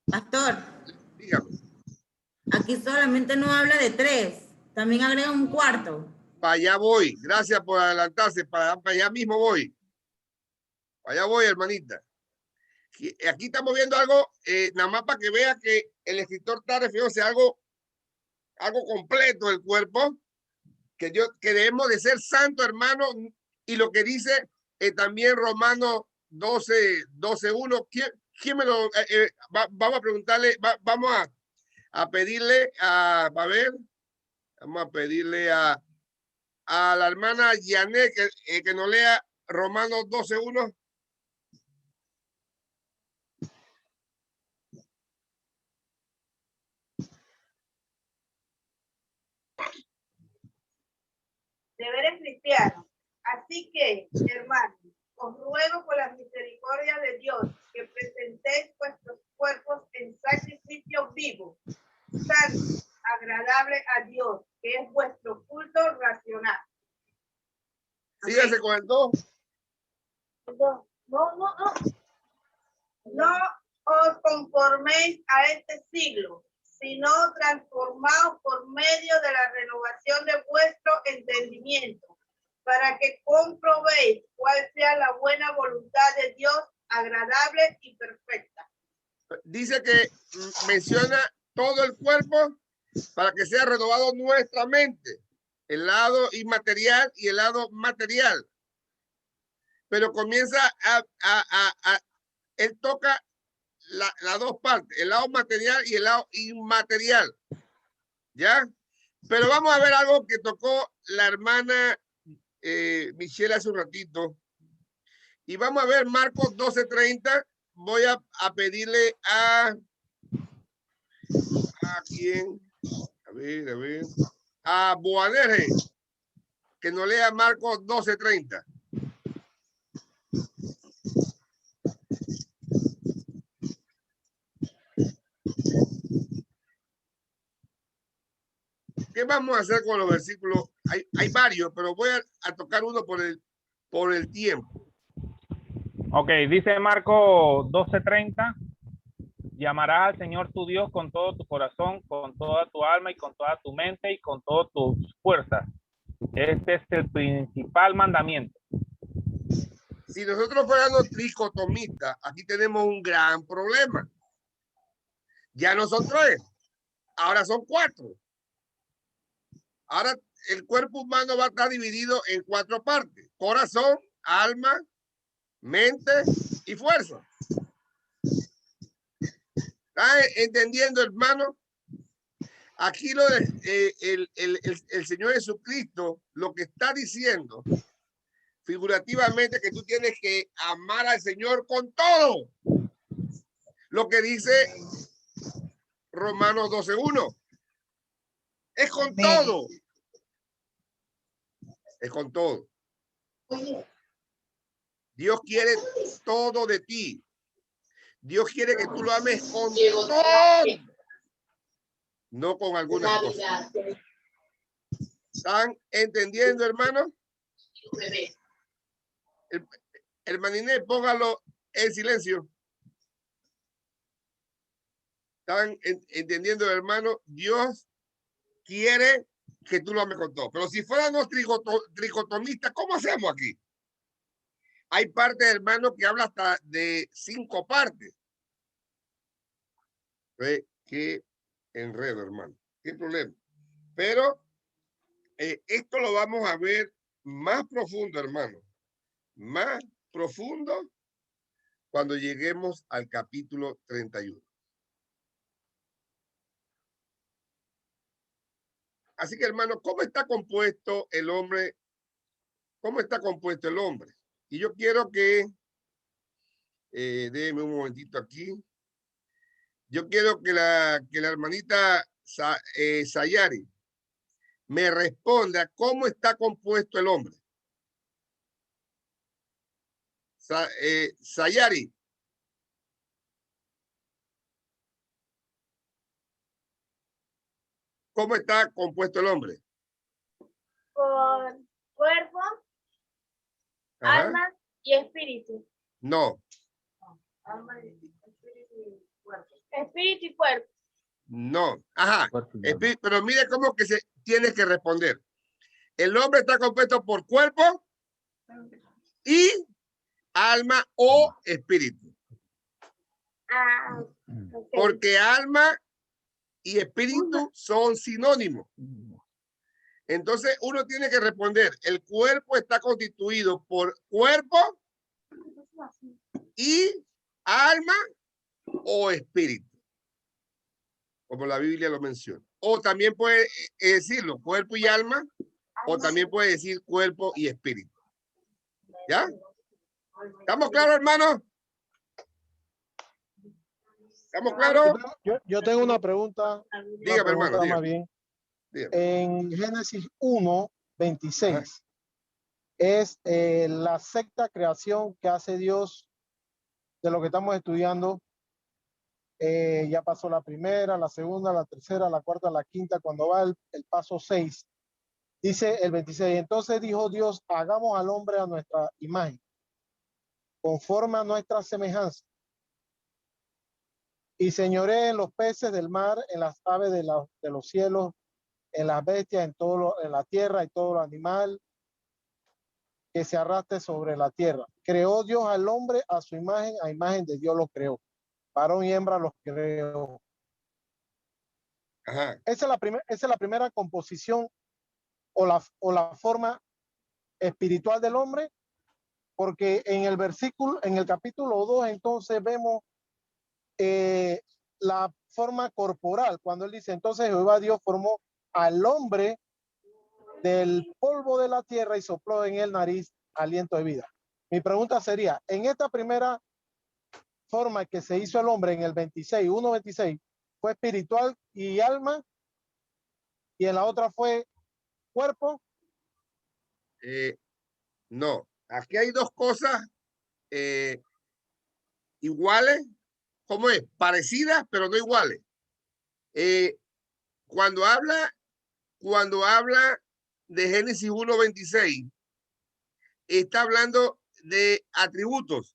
Pastor, Dígame. aquí solamente no habla de 3, también agrega un cuarto. Para allá voy. Gracias por adelantarse. Para allá mismo voy. Para allá voy, hermanita. Aquí estamos viendo algo, nada más para que vea que el escritor está refiriéndose a algo completo del cuerpo, que debemos de ser santos, hermano, y lo que dice también Romanos 12:1. ¿Quién me lo vamos a preguntarle? Vamos a pedirle vamos a pedirle a la hermana Yané que nos lea Romanos 12:1. Deberes cristianos. Así que, hermanos, os ruego por la misericordia de Dios que presentéis vuestros cuerpos en sacrificio vivo, santo, agradable a Dios, que es vuestro culto racional. Síguese con el 2. No os conforméis a este siglo, sino transformaos por medio de la renovación de vuestro entendimiento, para que comprobéis cuál sea la buena voluntad de Dios, agradable y perfecta. Dice que menciona todo el cuerpo para que sea renovado nuestra mente, el lado inmaterial y el lado material. Pero comienza él toca las dos partes, el lado material y el lado inmaterial. ¿Ya? Pero vamos a ver algo que tocó la hermana Michelle hace un ratito. Y vamos a ver Marcos 12:30. Voy a pedirle a quién, a ver, a Boanerge, que nos lea Marcos 12:30. ¿Qué vamos a hacer con los versículos? Hay varios, pero voy a tocar uno por el tiempo. Ok, dice Marcos 12:30, llamarás al Señor tu Dios con todo tu corazón, con toda tu alma y con toda tu mente y con todas tus fuerzas. Este es el principal mandamiento. Si nosotros fuéramos tricotomistas, aquí tenemos un gran problema. Ya no son 3, ahora son 4. Ahora el cuerpo humano va a estar dividido en 4 partes: corazón, alma, mente y fuerza. ¿Está entendiendo, hermano? Aquí el Señor Jesucristo lo que está diciendo figurativamente que tú tienes que amar al Señor con todo. Lo que dice Romanos 12:1. Es con todo. Es con todo. Dios quiere todo de ti. Dios quiere que tú lo ames con todo. No con algunas cosas. ¿Están entendiendo, hermano? Hermano Inés, póngalo en silencio. ¿Están entendiendo, hermano? Dios quiere que tú lo ames con todo. Pero si fuéramos tricotomistas, ¿cómo hacemos aquí? Hay partes, hermano, que habla hasta de 5 partes. Qué enredo, hermano. Qué problema. Pero esto lo vamos a ver más profundo, hermano. Más profundo cuando lleguemos al capítulo 31. Así que, hermano, ¿cómo está compuesto el hombre? ¿Cómo está compuesto el hombre? Y yo quiero que, déjeme un momentito aquí. Yo quiero que la hermanita Sayari me responda cómo está compuesto el hombre. Sayari. ¿Cómo está compuesto el hombre? Con cuerpo, Ajá. alma y espíritu. No, Alma y espíritu y cuerpo. Espíritu y cuerpo. no. Ajá. Pero mire cómo que se tiene que responder. El hombre está compuesto por cuerpo y alma o espíritu. Ah, ok. Porque alma y espíritu son sinónimos. Entonces uno tiene que responder, el cuerpo está constituido por cuerpo y alma o espíritu, como la Biblia lo menciona. O también puede decirlo, cuerpo y alma, o también puede decir cuerpo y espíritu. ¿Ya? ¿Estamos claros, hermano? ¿Estamos claros? Yo tengo una pregunta. Dígame, hermano. Más Dígame. bien. Dígame. En Génesis 1:26 es la sexta creación que hace Dios de lo que estamos estudiando. Ya pasó la primera, la segunda, la tercera, la cuarta, la quinta. Cuando va el paso 6, dice el 26. Entonces dijo Dios, hagamos al hombre a nuestra imagen, conforme a nuestra semejanza. Y señoré en los peces del mar, en las aves de los cielos, en las bestias, en la tierra y todo lo animal que se arrastre sobre la tierra. Creó Dios al hombre a su imagen, a imagen de Dios lo creó. Varón y hembra los creó. Ajá. Esa es la primera composición o la forma espiritual del hombre, porque en el capítulo 2, entonces vemos la forma corporal, cuando él dice, entonces Jehová Dios formó al hombre del polvo de la tierra y sopló en el nariz aliento de vida. Mi pregunta sería, en esta primera forma que se hizo el hombre en el 1:26, ¿fue espiritual y alma? ¿Y en la otra fue cuerpo? No, aquí hay dos cosas iguales, ¿cómo es? Parecidas, pero no iguales. Cuando habla de Génesis 1:26, está hablando de atributos,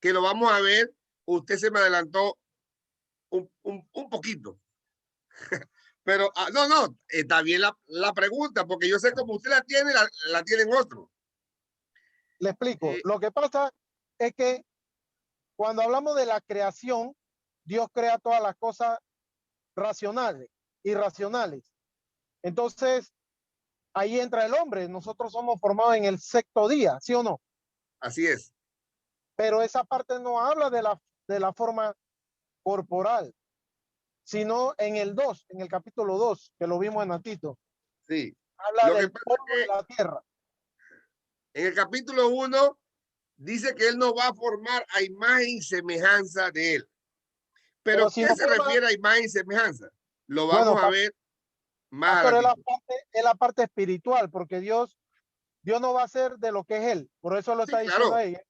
que lo vamos a ver. Usted se me adelantó un poquito. Pero no, está bien la pregunta, porque yo sé como usted la tiene, la tienen otros. Le explico. Lo que pasa es que cuando hablamos de la creación, Dios crea todas las cosas racionales, irracionales. Entonces, ahí entra el hombre. Nosotros somos formados en el sexto día, ¿sí o no? Así es. Pero esa parte no habla de la forma corporal, sino en el 2, en el capítulo 2, que lo vimos en Natito. Sí. Habla Lo que del pasa polvo es de la tierra. En el capítulo 1 dice que él nos va a formar a imagen y semejanza de él. Pero si ¿qué no se refiere a imagen y semejanza? Lo vamos a ver más pastor, adelante. es la parte espiritual, porque Dios no va a ser de lo que es él. Por eso lo está diciendo claro. a ella.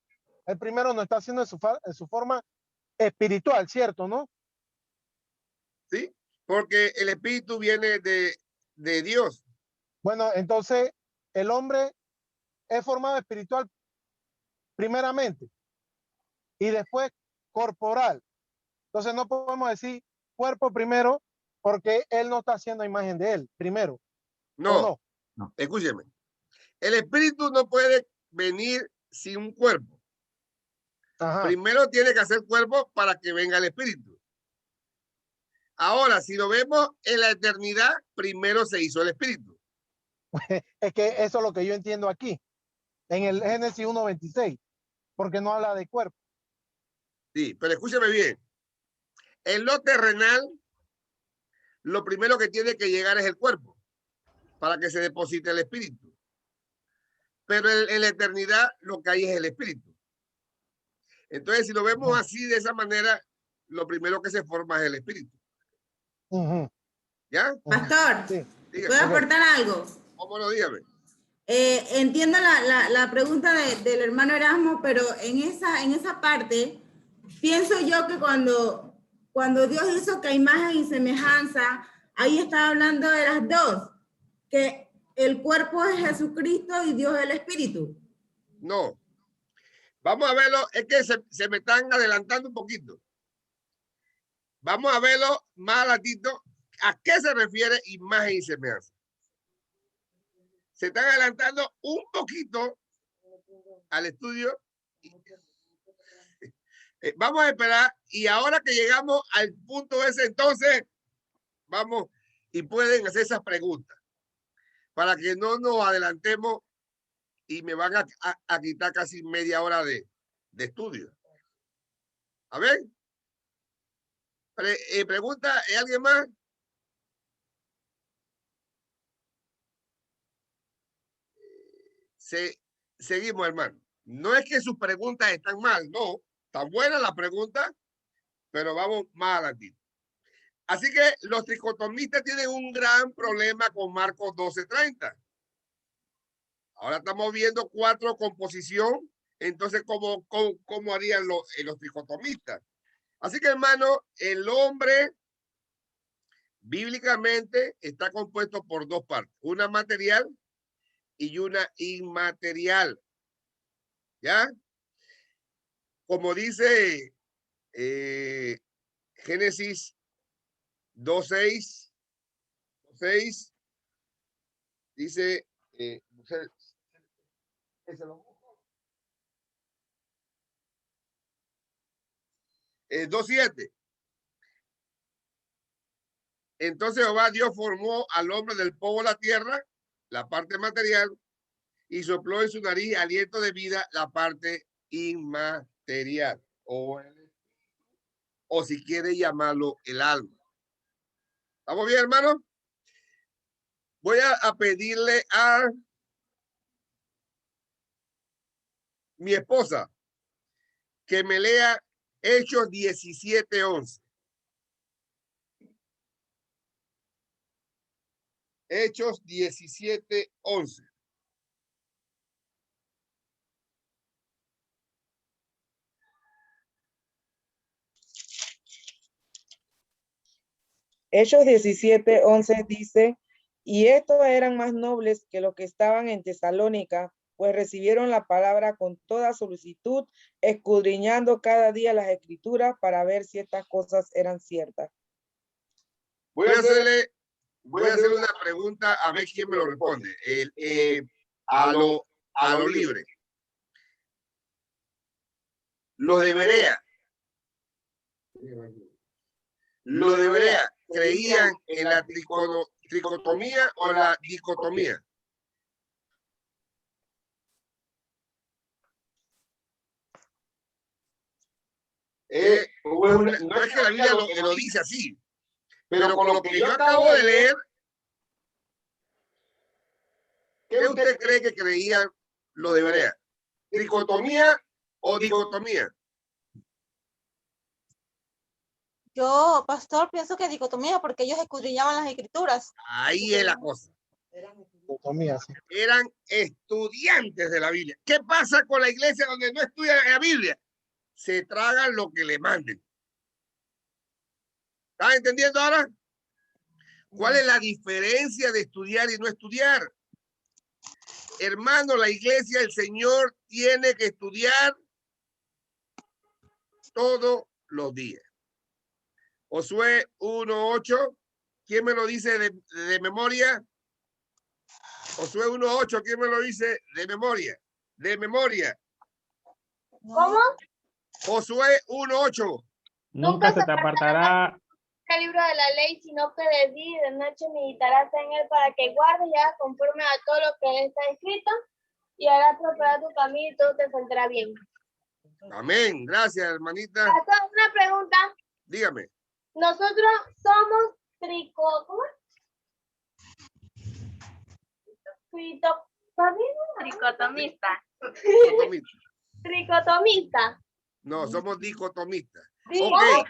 El primero no está haciendo en su forma espiritual, ¿cierto? ¿No? Sí, porque el espíritu viene de Dios. Bueno, entonces el hombre es formado espiritual primeramente y después corporal. Entonces no podemos decir cuerpo primero porque él no está haciendo imagen de él primero. No, escúcheme. El espíritu no puede venir sin un cuerpo. Ajá. Primero tiene que hacer cuerpo para que venga el espíritu. Ahora, si lo vemos en la eternidad, primero se hizo el espíritu. Es que eso es lo que yo entiendo aquí, en el Génesis 1:26, porque no habla de cuerpo. Sí, pero escúcheme bien. En lo terrenal, lo primero que tiene que llegar es el cuerpo para que se deposite el espíritu. Pero en la eternidad lo que hay es el espíritu. Entonces, si lo vemos así, de esa manera, lo primero que se forma es el espíritu. ¿Ya? Pastor, Sí. ¿puedo aportar algo? ¿Cómo lo dígame? Entiendo la pregunta del hermano Erasmo, pero en esa parte, pienso yo que cuando Dios hizo que imagen y semejanza, ahí está hablando de las dos, que el cuerpo es Jesucristo y Dios es el Espíritu. No. Vamos a verlo, es que se me están adelantando un poquito. Vamos a verlo más adelantito. ¿A qué se refiere imagen y semejanza? Se están adelantando un poquito al estudio. Vamos a esperar y ahora que llegamos al punto ese, entonces vamos y pueden hacer esas preguntas para que no nos adelantemos y me van a quitar casi media hora de estudio. A ver. Pregunta, ¿alguien más? Seguimos, hermano. No es que sus preguntas están mal, no. Está buena la pregunta, pero vamos más adelante. Así que los tricotomistas tienen un gran problema con Marcos 12:30. Ahora estamos viendo 4 composición. Entonces, ¿cómo harían los tricotomistas? Así que, hermano, el hombre bíblicamente está compuesto por 2 partes. Una material y una inmaterial. ¿Ya? Como dice Génesis 2:6, dice, 2:7. Entonces Jehová Dios formó al hombre del polvo de la tierra, la parte material, y sopló en su nariz aliento de vida, la parte inmaterial, o si quiere llamarlo el alma. ¿Estamos bien, hermano? Voy a pedirle a mi esposa que me lea Hechos 17:11. Hechos 17:11. Hechos 17:11 dice, y estos eran más nobles que los que estaban en Tesalónica, pues recibieron la palabra con toda solicitud, escudriñando cada día las escrituras para ver si estas cosas eran ciertas. Voy a hacerle una pregunta a ver quién me lo responde. A lo libre. Los de Berea. Los de Berea creían en la tricotomía o la dicotomía. no es que la Biblia lo dice así, pero con lo que yo acabo de leer, ¿qué usted cree que creían los de Berea? ¿Tricotomía o dicotomía? Yo, pastor, pienso que dicotomía porque ellos escudriñaban las escrituras. Ahí es la cosa. Eran estudiantes de la Biblia. ¿Qué pasa con la iglesia donde no estudian la Biblia? Se tragan lo que le manden. ¿Estás entendiendo ahora? ¿Cuál es la diferencia de estudiar y no estudiar? Hermano, la iglesia del Señor tiene que estudiar todos los días. Josué 1:8, ¿quién me lo dice de memoria? Josué 1:8, ¿quién me lo dice de memoria? De memoria. ¿Cómo? Josué 1:8. Nunca se te apartará El libro de la ley, sino que de día y de noche meditarás en él para que guardes y hagas conforme a todo lo que está escrito y harás prosperar tu camino y todo te saldrá bien. Amén. Gracias, hermanita. Pastor, una pregunta. Dígame. Nosotros somos tricotomista. No, somos dicotomistas. ¿Cómo? Ok.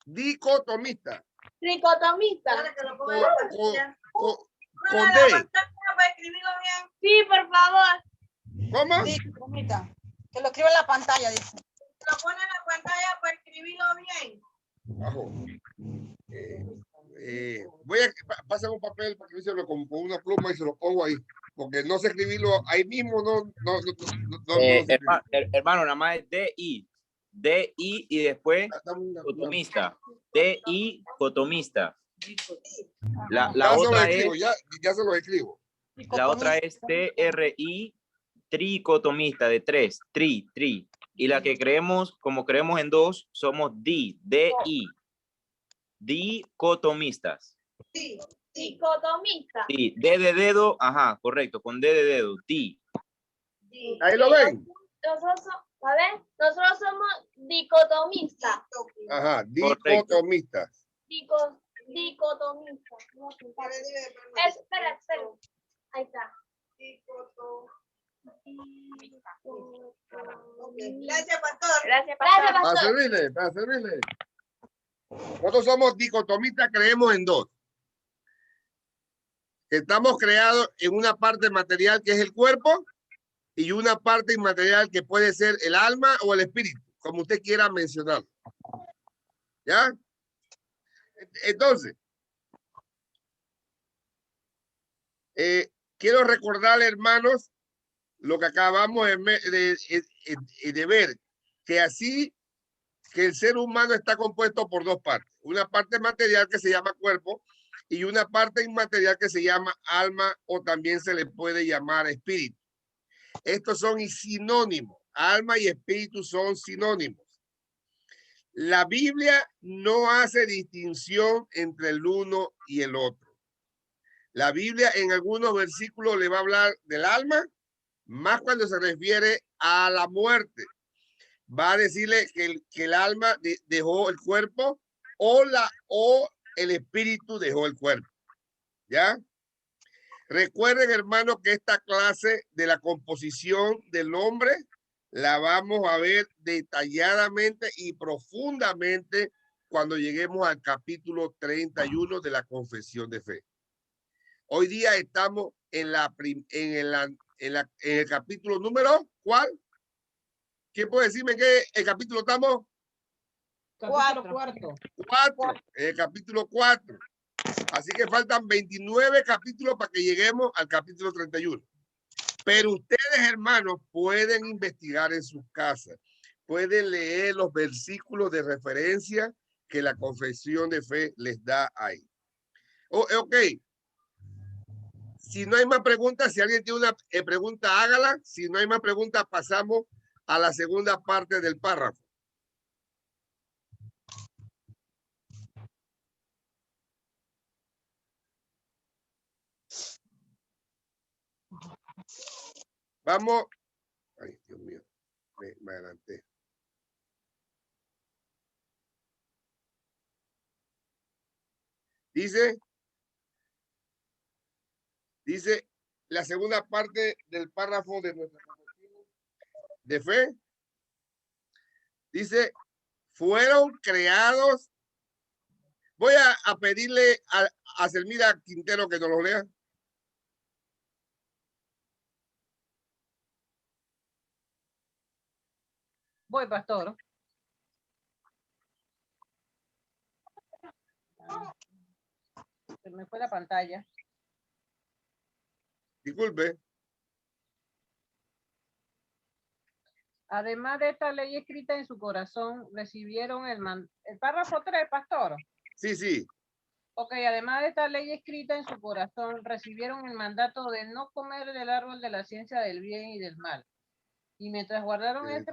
Dicotomista. Tricotomista. Con D. Sí, por favor. ¿Cómo? Dicotomista. Que lo escribe en la pantalla, dice. Lo pone en la pantalla para escribirlo bien. Bajo. Voy a pasar un papel para que se lo con una pluma y se lo pongo ahí. Porque no sé escribirlo ahí mismo, no sé hermano, nada más es DI. DI y después cotomista. DI cotomista. La otra es. Ya se lo escribo. La otra es TRI tricotomista de 3. Tri. Y la que creemos, como creemos en 2, somos DI. Dicotomistas. Sí. Dicotomista. Sí, D de dedo, ajá, correcto, con D de dedo, di. Ahí lo ven. Nosotros somos dicotomistas. Ajá, dicotomistas. Dicotomistas. Espera. Ahí está. Gracias, pastor. Gracias, pastor. Para servirle. Nosotros somos dicotomistas, creemos en 2. Estamos creados en una parte material que es el cuerpo y una parte inmaterial que puede ser el alma o el espíritu, como usted quiera mencionarlo. ¿Ya? Entonces, quiero recordarle, hermanos, lo que acabamos de ver, que así que el ser humano está compuesto por 2 partes. Una parte material que se llama cuerpo y una parte inmaterial que se llama alma o también se le puede llamar espíritu. Estos son sinónimos. Alma y espíritu son sinónimos. La Biblia no hace distinción entre el uno y el otro. La Biblia en algunos versículos le va a hablar del alma, más cuando se refiere a la muerte. Va a decirle que el alma dejó el cuerpo o el espíritu dejó el cuerpo. ¿Ya? Recuerden, hermanos, que esta clase de la composición del hombre la vamos a ver detalladamente y profundamente cuando lleguemos al capítulo 31 de la confesión de fe. Hoy día estamos en el capítulo número, ¿cuál? ¿Quién puede decirme qué el capítulo estamos? Cuatro. El capítulo 4. Así que faltan 29 capítulos para que lleguemos al capítulo 31. Pero ustedes, hermanos, pueden investigar en sus casas. Pueden leer los versículos de referencia que la confesión de fe les da ahí. Ok. Si no hay más preguntas, si alguien tiene una pregunta, hágala. Si no hay más preguntas, pasamos a la segunda parte del párrafo. Vamos. Ay, Dios mío. Me adelanté. Dice la segunda parte del párrafo de nuestra confesión de fe. Dice, fueron creados. Voy a pedirle a Selmira Quintero que nos lo lea. Voy, pastor. Se me fue la pantalla. Disculpe. Además de esta ley escrita en su corazón, recibieron el párrafo 3, pastor. Sí, sí. Ok, además de esta ley escrita en su corazón, recibieron el mandato de no comer del árbol de la ciencia del bien y del mal. Y mientras guardaron este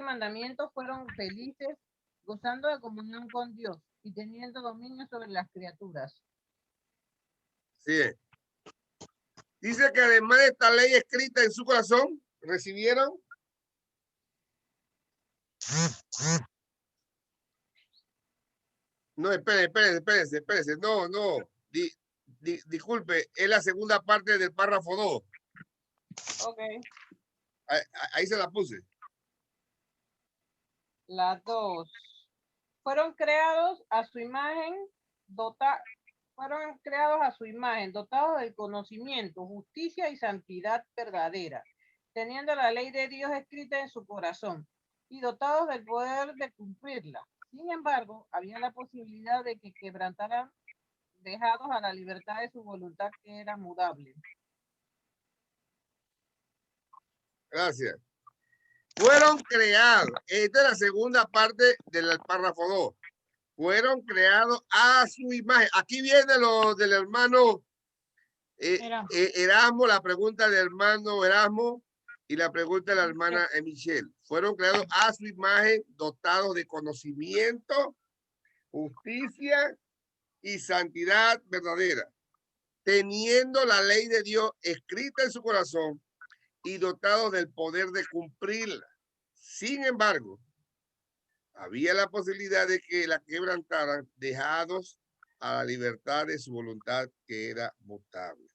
mandamiento, fueron felices, gozando de comunión con Dios y teniendo dominio sobre las criaturas. Sí. Dice que además de esta ley escrita en su corazón, recibieron. No, espérese. No. Disculpe, es la segunda parte del párrafo 2. Ok. Ahí se la puse. Las 2. Fueron creados a su imagen, dotados del conocimiento, justicia y santidad verdadera, teniendo la ley de Dios escrita en su corazón y dotados del poder de cumplirla. Sin embargo, había la posibilidad de que quebrantaran, dejados a la libertad de su voluntad que era mudable. Gracias. Fueron creados. Esta es la segunda parte del párrafo 2. Fueron creados a su imagen. Aquí viene lo del hermano Erasmo, la pregunta del hermano Erasmo y la pregunta de la hermana Michelle. Fueron creados a su imagen, dotados de conocimiento, justicia y santidad verdadera, teniendo la ley de Dios escrita en su corazón y dotados del poder de cumplirla. Sin embargo, había la posibilidad de que la quebrantaran, dejados a la libertad de su voluntad que era mutable.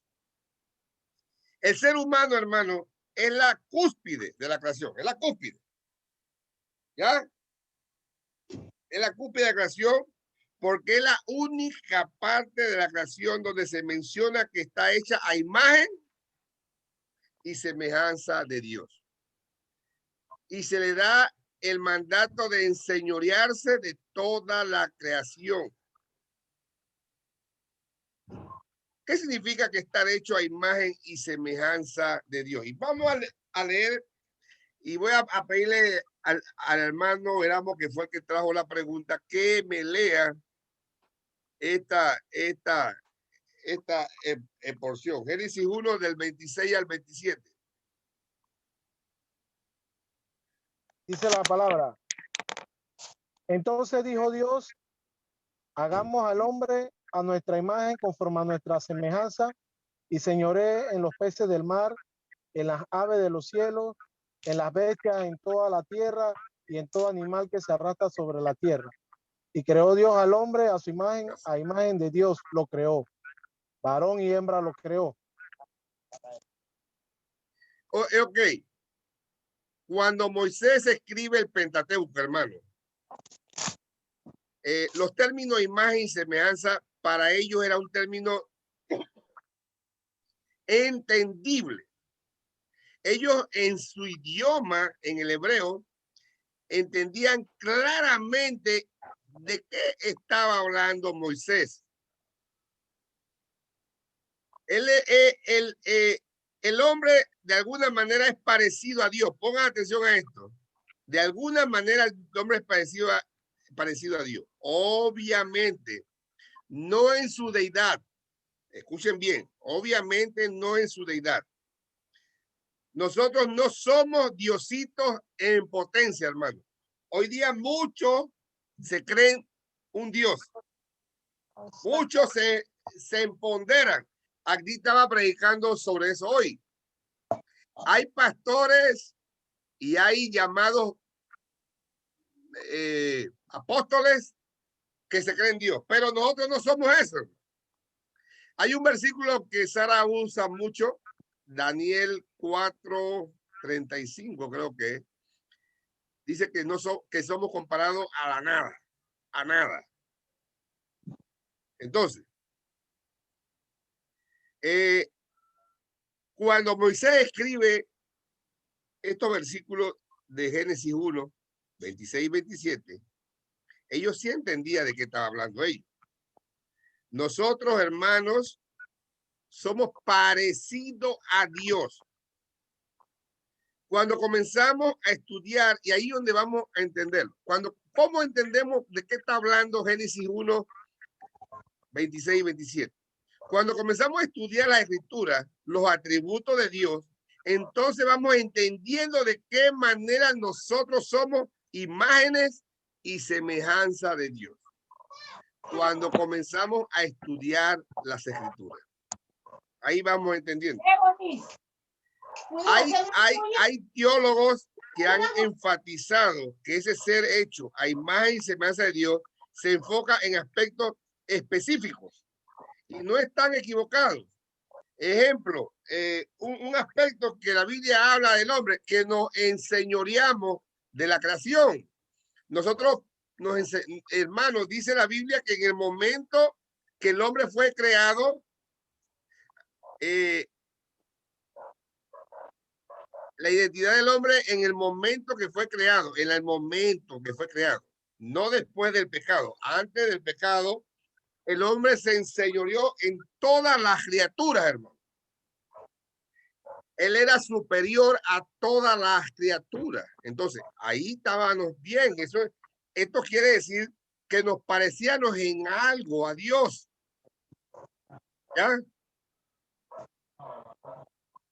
El ser humano, hermano, es la cúspide de la creación, es la cúspide. ¿Ya? Es la cúspide de la creación porque es la única parte de la creación donde se menciona que está hecha a imagen y semejanza de Dios. Y se le da el mandato de enseñorearse de toda la creación. ¿Qué significa que estar hecho a imagen y semejanza de Dios? Y vamos a leer, y voy a pedirle al hermano Erasmo, que fue el que trajo la pregunta, que me lea esta porción. Génesis 1 del 26 al 27. Dice la palabra. Entonces dijo Dios, hagamos al hombre a nuestra imagen conforme a nuestra semejanza y señoree en los peces del mar, en las aves de los cielos, en las bestias, en toda la tierra y en todo animal que se arrastra sobre la tierra. Y creó Dios al hombre a su imagen, a imagen de Dios lo creó. Varón y hembra lo creó. Ok. Cuando Moisés escribe el Pentateuco, hermano, los términos imagen y semejanza para ellos era un término entendible. Ellos en su idioma, en el hebreo, entendían claramente de qué estaba hablando Moisés. El hombre de alguna manera es parecido a Dios. Pongan atención a esto. De alguna manera el hombre es parecido a Dios. Obviamente, no en su deidad. Escuchen bien, obviamente no en su deidad. Nosotros no somos diositos en potencia, hermano. Hoy día muchos se creen un Dios. Muchos se empoderan. Aquí estaba predicando sobre eso hoy. Hay pastores y hay llamados apóstoles que se cree en Dios, pero nosotros no somos eso. Hay un versículo que Sara usa mucho, Daniel 4:35 creo que es. Dice que, que somos comparados a la nada, a nada. Entonces, cuando Moisés escribe estos versículos de Génesis 1, 26 y 27, ellos sí entendían de qué estaba hablando ellos. Nosotros, hermanos, somos parecidos a Dios. Cuando comenzamos a estudiar, y ahí es donde vamos a entender, ¿cómo entendemos de qué está hablando Génesis 1, 26 y 27? Cuando comenzamos a estudiar la Escritura, los atributos de Dios, entonces vamos entendiendo de qué manera nosotros somos imágenes y semejanza de Dios. Cuando comenzamos a estudiar las Escrituras, ahí vamos entendiendo. Hay teólogos que han enfatizado que ese ser hecho a imagen y semejanza de Dios se enfoca en aspectos específicos y no están equivocados. Ejemplo, un aspecto que la Biblia habla del hombre, que nos enseñoreamos de la creación. Nosotros, hermanos, dice la Biblia que en el momento que el hombre fue creado, la identidad del hombre en el momento que fue creado, en el momento que fue creado, no después del pecado. Antes del pecado, el hombre se enseñoreó en todas las criaturas, hermano. Él era superior a todas las criaturas. Entonces, ahí estábamos bien. Esto quiere decir que nos parecíamos en algo a Dios. ¿Ya?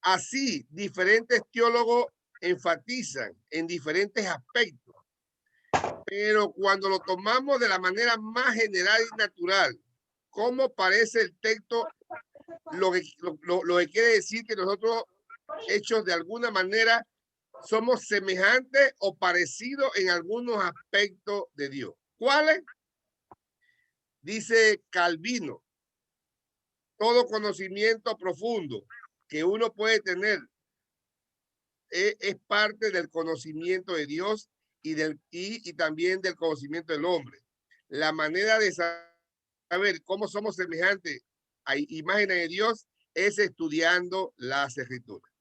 Así, diferentes teólogos enfatizan en diferentes aspectos. Pero cuando lo tomamos de la manera más general y natural, ¿cómo parece el texto? Lo que quiere decir que nosotros, hechos de alguna manera, somos semejantes o parecidos en algunos aspectos de Dios. ¿Cuáles? Dice Calvino, todo conocimiento profundo que uno puede tener es parte del conocimiento de Dios y también del conocimiento del hombre. La manera de saber cómo somos semejantes a imágenes de Dios es estudiando las Escrituras.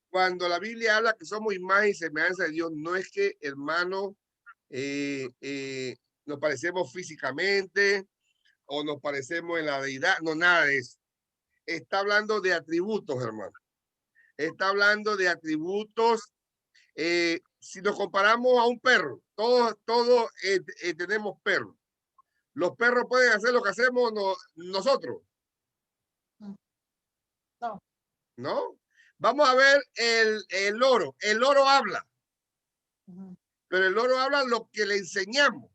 Cuando la Biblia habla que somos imagen y semejanza de Dios, no es que, hermano, nos parecemos físicamente o nos parecemos en la deidad, no, nada de eso. Está hablando de atributos, hermano. Está hablando de atributos. Si nos comparamos a un perro, todos tenemos perros. ¿Los perros pueden hacer lo que hacemos nosotros? No. ¿No? Vamos a ver el loro. El loro habla. Pero el loro habla lo que le enseñamos.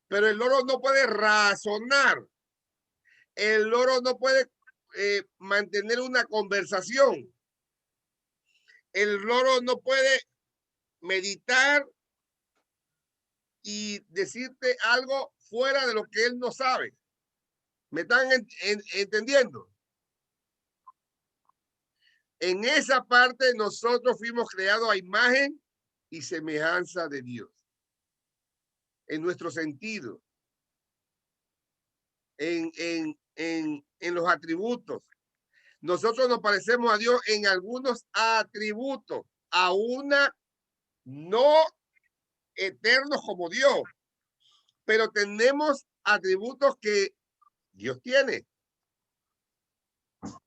Pero el loro no puede razonar. El loro no puede mantener una conversación. El loro no puede meditar y decirte algo fuera de lo que él no sabe. ¿Me están entendiendo? En esa parte nosotros fuimos creados a imagen y semejanza de Dios. En nuestro sentido. En los atributos. Nosotros nos parecemos a Dios en algunos atributos, aún no eternos como Dios, pero tenemos atributos que Dios tiene.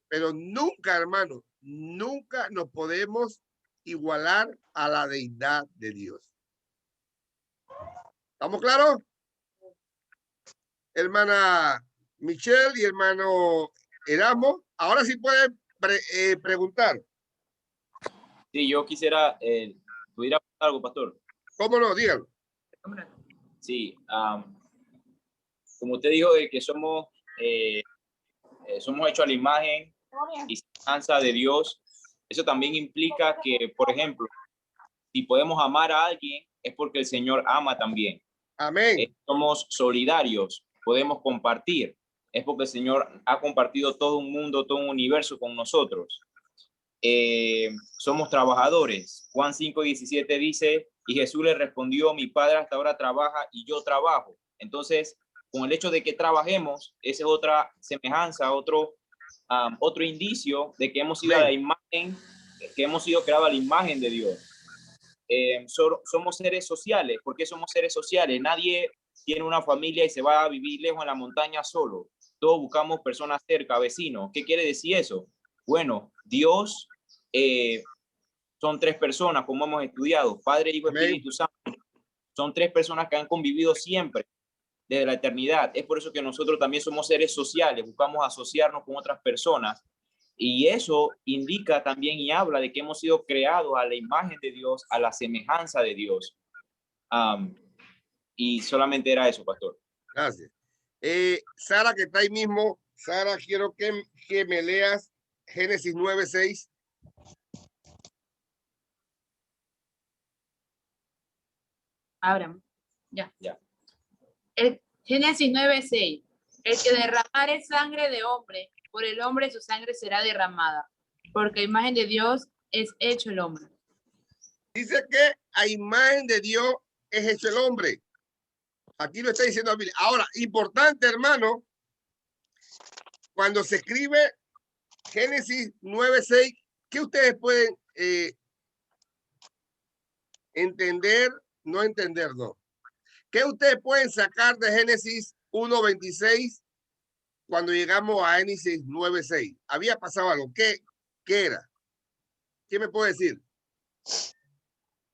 Pero nunca, hermano, nunca nos podemos igualar a la deidad de Dios. ¿Estamos claros? Hermana Michelle y hermano Erasmo, ahora sí pueden preguntar. Sí, yo quisiera, ¿pudiera preguntar algo, pastor? ¿Cómo no? Dígalo. Sí, como usted dijo de que somos hechos a la imagen y semejanza de Dios, eso también implica que, por ejemplo, si podemos amar a alguien, es porque el Señor ama también. Amén. Somos solidarios, podemos compartir. Es porque el Señor ha compartido todo un mundo, todo un universo con nosotros. Somos trabajadores. Juan 5:17 dice, y Jesús le respondió, mi Padre hasta ahora trabaja y yo trabajo. Entonces, con el hecho de que trabajemos, esa es otra semejanza, otro indicio de que hemos sido a la imagen, que hemos sido creados a la imagen de Dios. Somos seres sociales. ¿Por qué somos seres sociales? Nadie tiene una familia y se va a vivir lejos en la montaña solo. Todos buscamos personas cerca, vecinos. ¿Qué quiere decir eso? Bueno, Dios son tres personas, como hemos estudiado, Padre, Hijo y Espíritu Santo. Son tres personas que han convivido siempre desde la eternidad. Es por eso que nosotros también somos seres sociales, buscamos asociarnos con otras personas. Y eso indica también y habla de que hemos sido creados a la imagen de Dios, a la semejanza de Dios. Y solamente era eso, pastor. Gracias. Sara, que está ahí mismo. Sara, quiero que me leas Génesis 9:6. Ahora, ya. Génesis 9:6. El que derramare sangre de hombre, por el hombre su sangre será derramada, porque a imagen de Dios es hecho el hombre. Dice que a imagen de Dios es hecho el hombre. Aquí lo está diciendo la Biblia. Ahora, importante, hermano, cuando se escribe Génesis 9:6, ¿qué ustedes pueden entender? No entender, no. ¿Qué ustedes pueden sacar de Génesis 1:26 cuando llegamos a Génesis 9:6? Había pasado algo. ¿Qué era? ¿Quién me puede decir?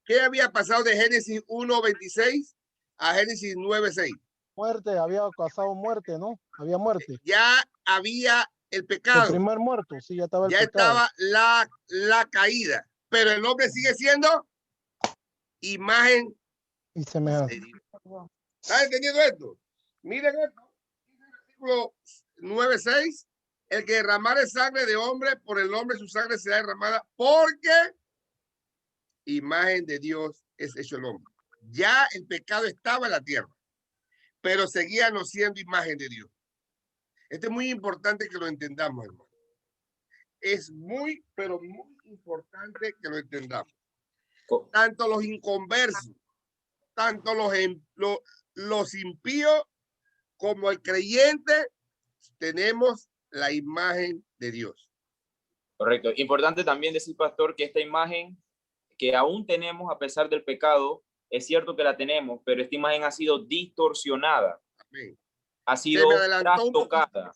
¿Qué había pasado de Génesis 1:26 a Génesis 9:6? Muerte, había pasado muerte, ¿no? Había muerte. Ya había el pecado. El primer muerto, sí, ya estaba el ya pecado. estaba la caída. Pero el hombre sigue siendo imagen y semejanza. ¿Estás entendiendo esto? Miren esto. Versículo 9:6. El que derramare sangre de hombre, por el hombre su sangre será derramada, porque imagen de Dios es hecho el hombre. Ya el pecado estaba en la tierra, pero seguía no siendo imagen de Dios. Esto es muy importante que lo entendamos, hermano. Es muy, pero muy importante que lo entendamos. Tanto los inconversos, tanto los impíos como el creyente, tenemos la imagen de Dios. Correcto. Importante también decir, pastor, que esta imagen que aún tenemos a pesar del pecado, es cierto que la tenemos, pero esta imagen ha sido distorsionada. Amén. Ha sido trastocada.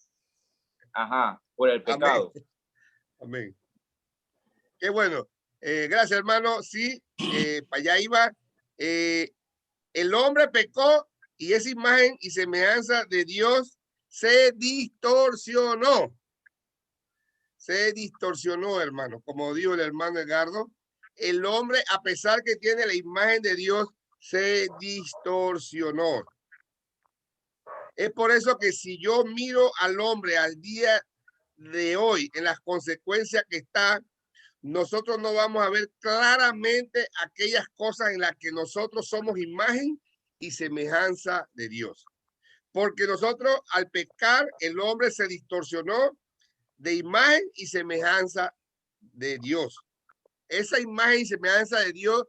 Ajá, por el pecado. Amén. Qué bueno. Gracias, hermano. Sí, para allá iba. El hombre pecó y esa imagen y semejanza de Dios se distorsionó. Se distorsionó, hermano. Como dijo el hermano Edgardo, el hombre, a pesar que tiene la imagen de Dios, se distorsionó. Es por eso que si yo miro al hombre al día de hoy, en las consecuencias que está, nosotros no vamos a ver claramente aquellas cosas en las que nosotros somos imagen y semejanza de Dios. Porque nosotros, al pecar, el hombre se distorsionó de imagen y semejanza de Dios. Esa imagen y semejanza de Dios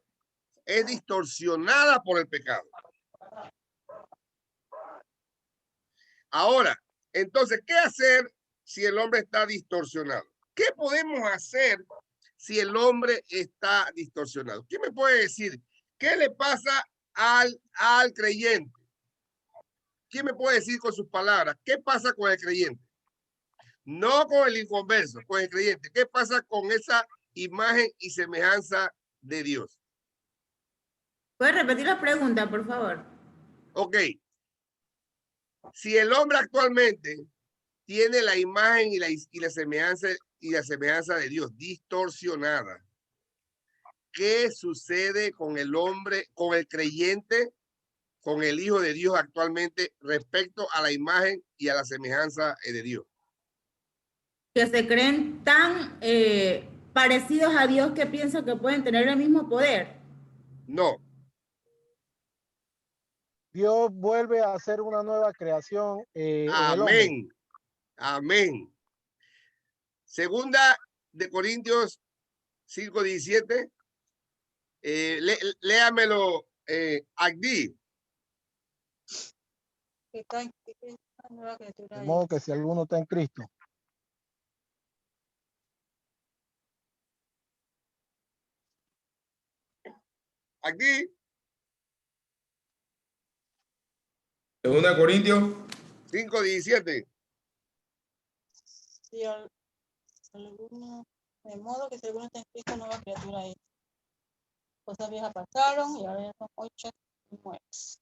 es distorsionada por el pecado. Ahora, entonces, ¿qué hacer si el hombre está distorsionado? ¿Qué podemos hacer si el hombre está distorsionado? ¿Quién me puede decir qué le pasa al creyente? ¿Quién me puede decir con sus palabras qué pasa con el creyente? No con el inconverso, con el creyente. ¿Qué pasa con esa imagen y semejanza de Dios? ¿Puedes repetir la pregunta, por favor? Ok. Si el hombre actualmente tiene la imagen y la semejanza de Dios distorsionada, ¿qué sucede con el hombre, con el creyente, con el Hijo de Dios actualmente respecto a la imagen y a la semejanza de Dios? Que se creen tan parecidos a Dios que piensan que pueden tener el mismo poder. No. Dios vuelve a hacer una nueva creación en el hombre. Amén. Amén. Segunda de Corintios 5:17. Léamelo, Agdi. De modo que si alguno está en Cristo. Aquí. 2 Corintios 5:17. Si alguno, de modo que si alguno está en Cristo, nueva criatura es. Cosas viejas pasaron y ahora son 8 nuevas.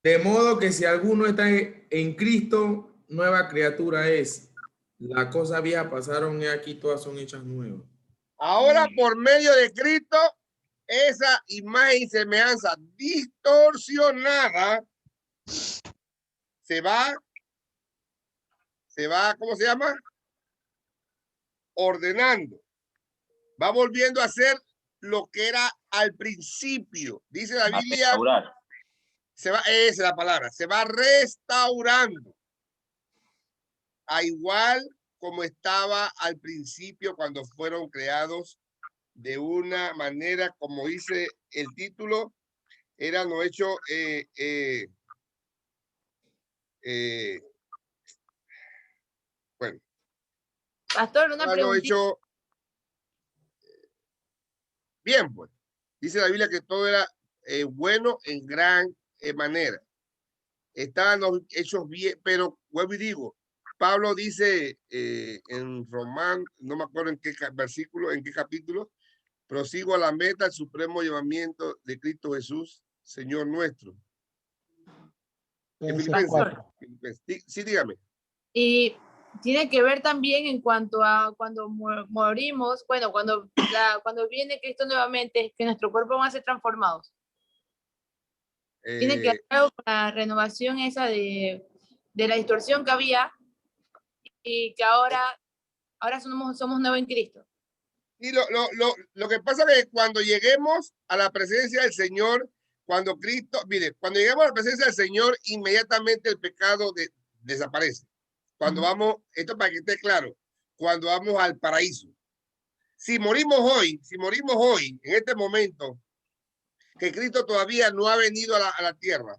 De modo que si alguno está en Cristo, nueva criatura es. Las cosas viejas pasaron y aquí todas son hechas nuevas. Ahora, por medio de Cristo, esa imagen y semejanza distorsionada se va, ¿cómo se llama? Ordenando. Va volviendo a ser lo que era al principio. Dice la Biblia. Restaurar. Esa es la palabra. Se va restaurando. A igual como estaba al principio cuando fueron creados de una manera, como dice el título, eran no hechos bueno. Pastor, una preguntita. Bien, pues. Dice la Biblia que todo era bueno en gran manera. Estaban los hechos bien, pero vuelvo y digo, Pablo dice en Román, no me acuerdo en qué versículo, en qué capítulo, prosigo a la meta, el supremo llamamiento de Cristo Jesús, Señor nuestro. En Filipenses. Sí, dígame. Y tiene que ver también en cuanto a cuando morimos, bueno, cuando viene Cristo nuevamente, que nuestro cuerpo va a ser transformados. Tiene que ver con la renovación esa de la distorsión que había y que ahora somos nuevos en Cristo. Y lo que pasa es que cuando lleguemos a la presencia del Señor, cuando Cristo, mire, cuando llegamos a la presencia del Señor, inmediatamente el pecado desaparece. Cuando vamos, esto para que esté claro, cuando vamos al paraíso. Si morimos hoy, en este momento, que Cristo todavía no ha venido a la tierra,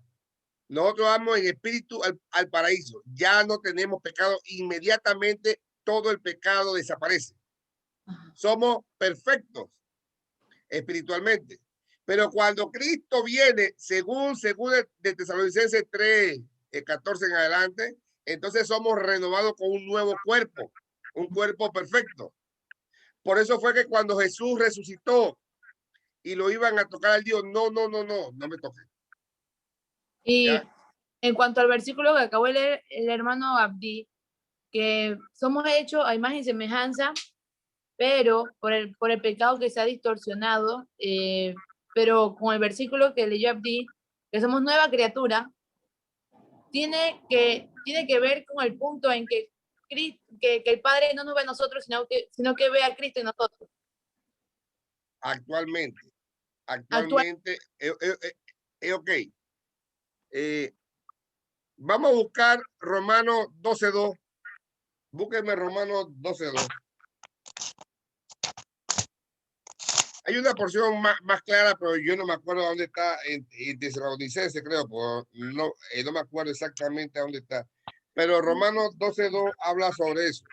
nosotros vamos en espíritu al paraíso. Ya no tenemos pecado, inmediatamente todo el pecado desaparece. Somos perfectos espiritualmente. Pero cuando Cristo viene, según de Tesalonicenses 3:14 en adelante, entonces somos renovados con un nuevo cuerpo, un cuerpo perfecto. Por eso fue que cuando Jesús resucitó y lo iban a tocar al Dios, no me toquen. Y ¿ya? En cuanto al versículo que acabó de leer el hermano Abdi, que somos hechos a imagen y semejanza, pero por el pecado que se ha distorsionado, pero con el versículo que leyó Abdi, que somos nueva criatura, tiene que ver con el punto en que el Padre no nos ve a nosotros, sino que ve a Cristo en nosotros. Actualmente, ok. Vamos a buscar Romanos 12:2. Búsquenme Romanos 12:2. Hay una porción más clara, pero yo no me acuerdo dónde está, en Tesalonicenses, creo, no me acuerdo exactamente dónde está. Pero Romanos 12:2 habla sobre eso.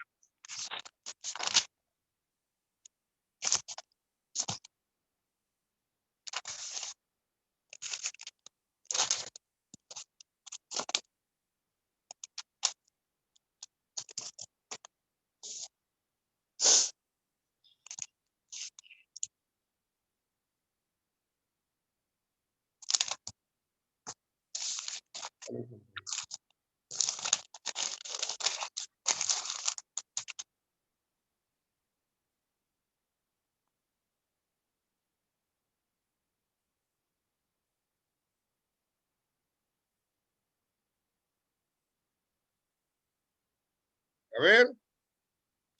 A ver,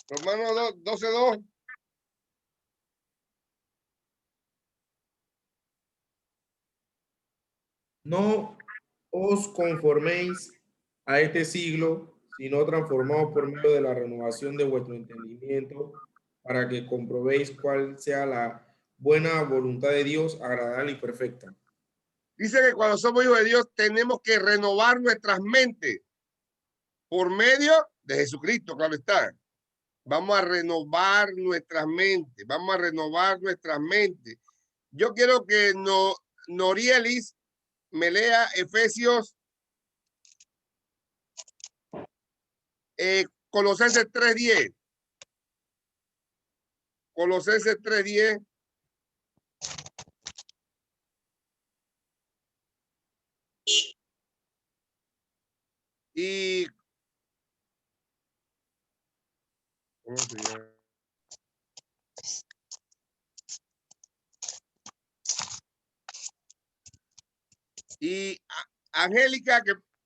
Romanos 12:2. No os conforméis a este siglo, sino transformaos por medio de la renovación de vuestro entendimiento, para que comprobéis cuál sea la buena voluntad de Dios, agradable y perfecta. Dice que cuando somos hijos de Dios tenemos que renovar nuestras mentes por medio de Jesucristo, claro está. Vamos a renovar nuestras mentes, vamos a renovar nuestras mentes. Yo quiero que Norielis me lea Efesios, Colosenses 3:10. Colosenses 3:10. Y ¿cómo se llama? Y Angélica,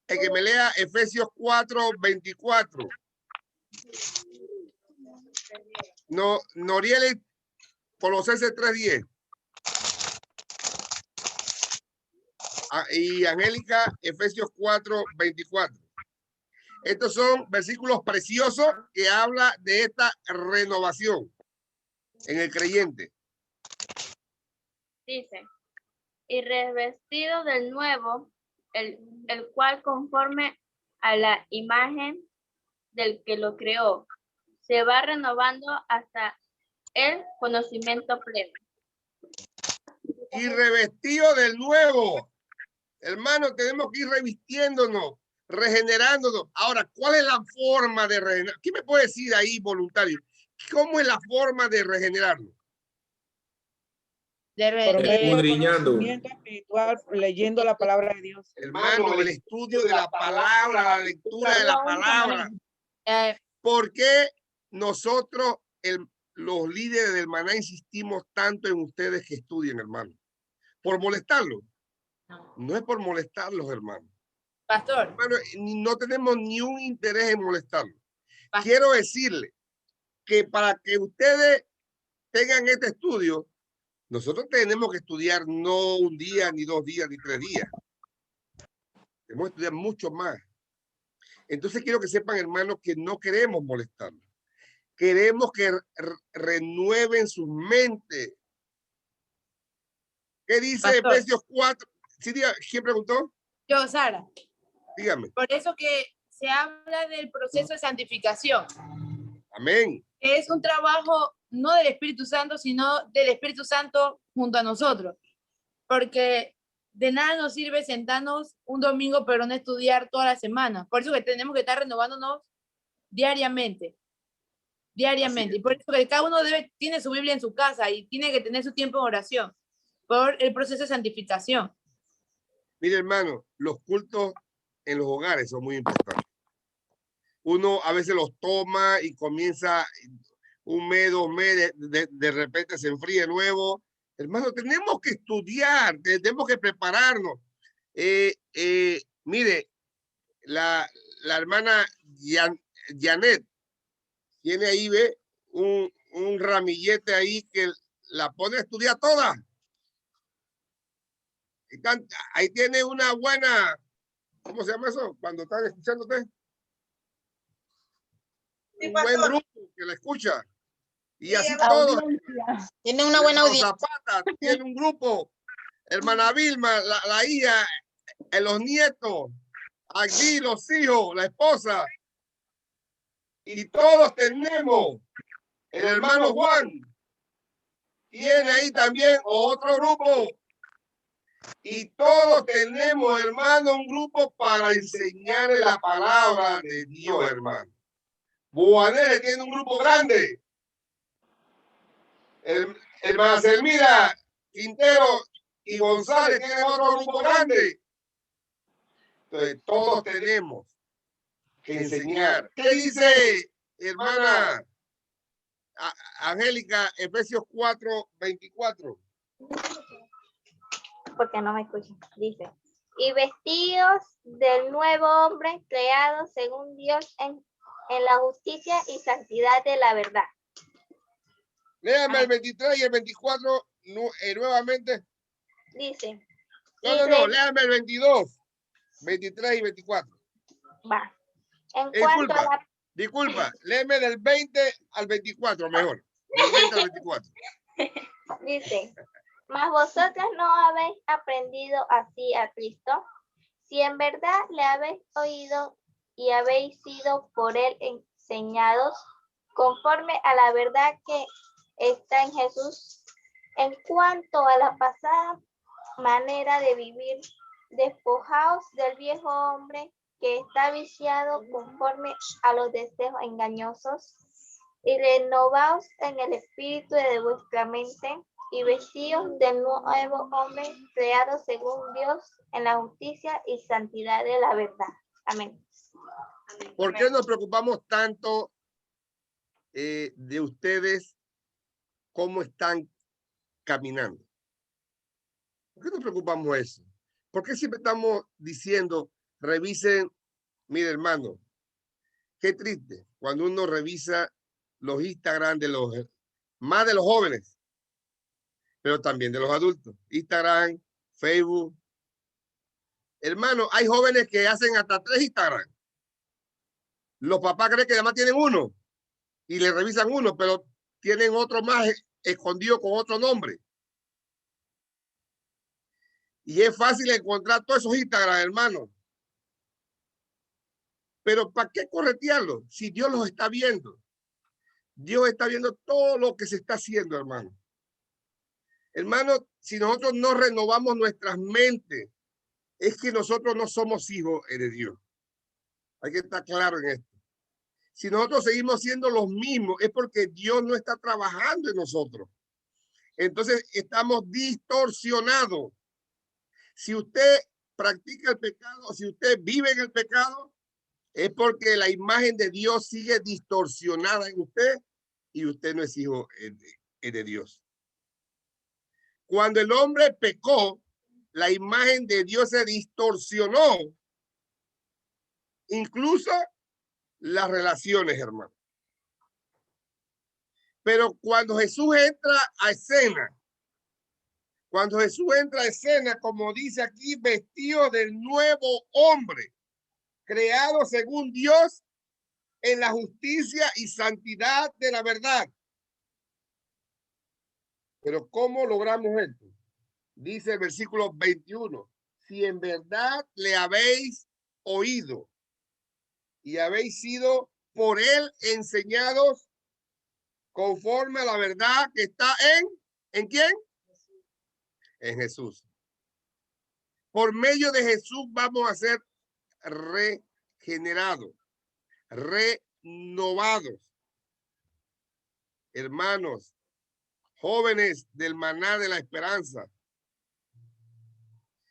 que me lea Efesios 4:24. No, Noriel, Colosenses 3:10. Y Angélica, Efesios 4:24. Estos son versículos preciosos que habla de esta renovación en el creyente. Dice, y revestido del nuevo, el cual conforme a la imagen del que lo creó, se va renovando hasta el conocimiento pleno. Y revestido del nuevo. Hermano, tenemos que ir revistiéndonos, regenerándonos. Ahora, ¿cuál es la forma de regenerar? ¿Qué me puede decir ahí, voluntario? ¿Cómo es la forma de regenerarnos? Por medio del Escudriñando. conocimiento espiritual, leyendo la palabra de Dios. Hermano, el estudio de la palabra, la lectura de la palabra. ¿Por qué nosotros, los líderes del Maná, insistimos tanto en ustedes que estudien, hermano? ¿Por molestarlos? No es por molestarlos, hermano. Pastor. Hermano, no tenemos ni un interés en molestarlos. Quiero decirle que para que ustedes tengan este estudio, nosotros tenemos que estudiar no un día, ni 2 días, ni 3 días. Tenemos que estudiar mucho más. Entonces quiero que sepan, hermanos, que no queremos molestarlos. Queremos que renueven sus mentes. ¿Qué dice Pastor. Efesios 4? ¿Sí, ¿quién preguntó? Yo, Sara. Dígame. Por eso que se habla del proceso de santificación. Amén. Es un trabajo no del Espíritu Santo, sino del Espíritu Santo junto a nosotros. Porque de nada nos sirve sentarnos un domingo, pero no estudiar toda la semana. Por eso que tenemos que estar renovándonos diariamente. Diariamente. Y por eso que cada uno tiene su Biblia en su casa y tiene que tener su tiempo en oración por el proceso de santificación. Mire, hermano, los cultos en los hogares son muy importantes. Uno a veces los toma y comienza 1 mes, 2 meses, de repente se enfría de nuevo. Hermano, tenemos que estudiar, tenemos que prepararnos. Mire, la hermana Janet tiene ahí, ve, un ramillete ahí que la pone a estudiar toda. Ahí tiene una buena, ¿cómo se llama eso? Cuando están escuchándote. Un buen grupo que la escucha. Y así todo. Tiene una buena audiencia. Zapata, tiene un grupo. Hermana Vilma, la hija, los nietos, aquí los hijos, la esposa. Y todos tenemos. El hermano Juan tiene ahí también otro grupo. Y todos tenemos, hermano, un grupo para enseñarle la palabra de Dios, hermano. Buanere tiene un grupo grande. Hermana Selmira, Quintero y González tienen otro grupo grande. Entonces, todos tenemos que enseñar. ¿Qué dice, hermana Angélica, Efesios 4:24? Porque no me escuchan. Dice, y vestidos del nuevo hombre creado según Dios en la justicia y santidad de la verdad. Léame el 23 y el 24 nuevamente. Dice, No, léame el 22, 23 y 24. Va. En cuanto a la... Disculpa, léeme del 20 al 24, mejor. Del 20 al 24. Dice, mas vosotros no habéis aprendido así a Cristo, si en verdad le habéis oído y habéis sido por él enseñados, conforme a la verdad que está en Jesús. En cuanto a la pasada manera de vivir, despojaos del viejo hombre que está viciado conforme a los deseos engañosos, y renovaos en el espíritu de vuestra mente, y vestidos del nuevo hombre creado según Dios en la justicia y santidad de la verdad. Amén. ¿Por qué nos preocupamos tanto de ustedes cómo están caminando? ¿Por qué nos preocupamos de eso? ¿Por qué siempre estamos diciendo, revisen, mire hermano, qué triste cuando uno revisa los Instagram de los, más de los jóvenes, pero también de los adultos, Instagram, Facebook. Hermano, hay jóvenes que hacen hasta 3 Instagram. Los papás creen que además tienen uno y le revisan uno, pero tienen otro más escondido con otro nombre. Y es fácil encontrar todos esos Instagram, hermano. Pero ¿para qué corretearlo? Si Dios los está viendo. Dios está viendo todo lo que se está haciendo, hermano. Hermano, si nosotros no renovamos nuestras mentes, es que nosotros no somos hijos de Dios. Hay que estar claro en esto. Si nosotros seguimos siendo los mismos, es porque Dios no está trabajando en nosotros. Entonces estamos distorsionados. Si usted practica el pecado, si usted vive en el pecado, es porque la imagen de Dios sigue distorsionada en usted y usted no es hijo de Dios. Cuando el hombre pecó, la imagen de Dios se distorsionó. Incluso las relaciones, hermano. Pero cuando Jesús entra a escena, como dice aquí, vestido del nuevo hombre, creado según Dios en la justicia y santidad de la verdad. Pero ¿cómo logramos esto? Dice el versículo 21, si en verdad le habéis oído y habéis sido por él enseñados conforme a la verdad que está ¿en quién? En Jesús. Por medio de Jesús vamos a ser regenerados, renovados. Hermanos, jóvenes del Maná de la Esperanza,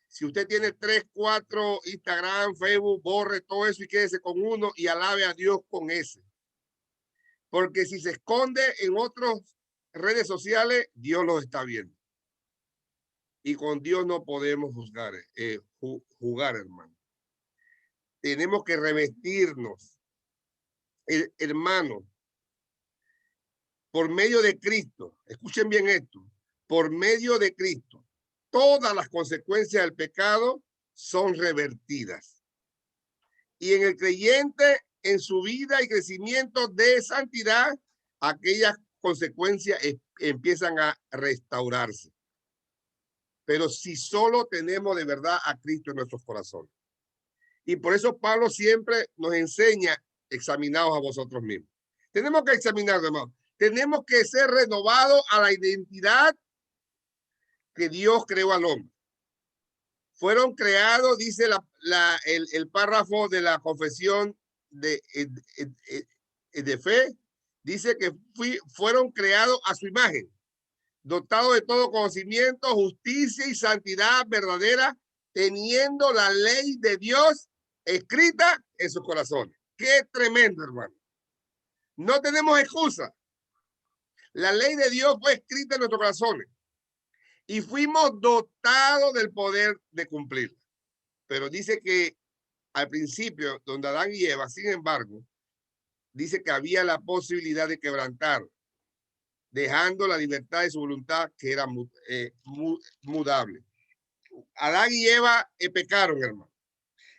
si usted tiene 3, 4 Instagram, Facebook, borre todo eso y quédese con uno y alabe a Dios con ese. Porque si se esconde en otras redes sociales, Dios los está viendo. Y con Dios no podemos jugar, hermano. Tenemos que revestirnos, hermano, por medio de Cristo. Escuchen bien esto. Por medio de Cristo, todas las consecuencias del pecado son revertidas. Y en el creyente, en su vida y crecimiento de santidad, aquellas consecuencias empiezan a restaurarse. Pero si solo tenemos de verdad a Cristo en nuestros corazones. Y por eso Pablo siempre nos enseña, examinaos a vosotros mismos. Tenemos que examinar, hermano. Tenemos que ser renovados a la identidad que Dios creó al hombre. Fueron creados, dice el párrafo de la confesión de fe, dice que fueron creados a su imagen, dotados de todo conocimiento, justicia y santidad verdadera, teniendo la ley de Dios escrita en sus corazones. Qué tremendo, hermano. No tenemos excusa. La ley de Dios fue escrita en nuestros corazones y fuimos dotados del poder de cumplirla. Pero dice que al principio, donde Adán y Eva, sin embargo, dice que había la posibilidad de quebrantar, dejando la libertad de su voluntad que era mudable. Adán y Eva pecaron, hermano.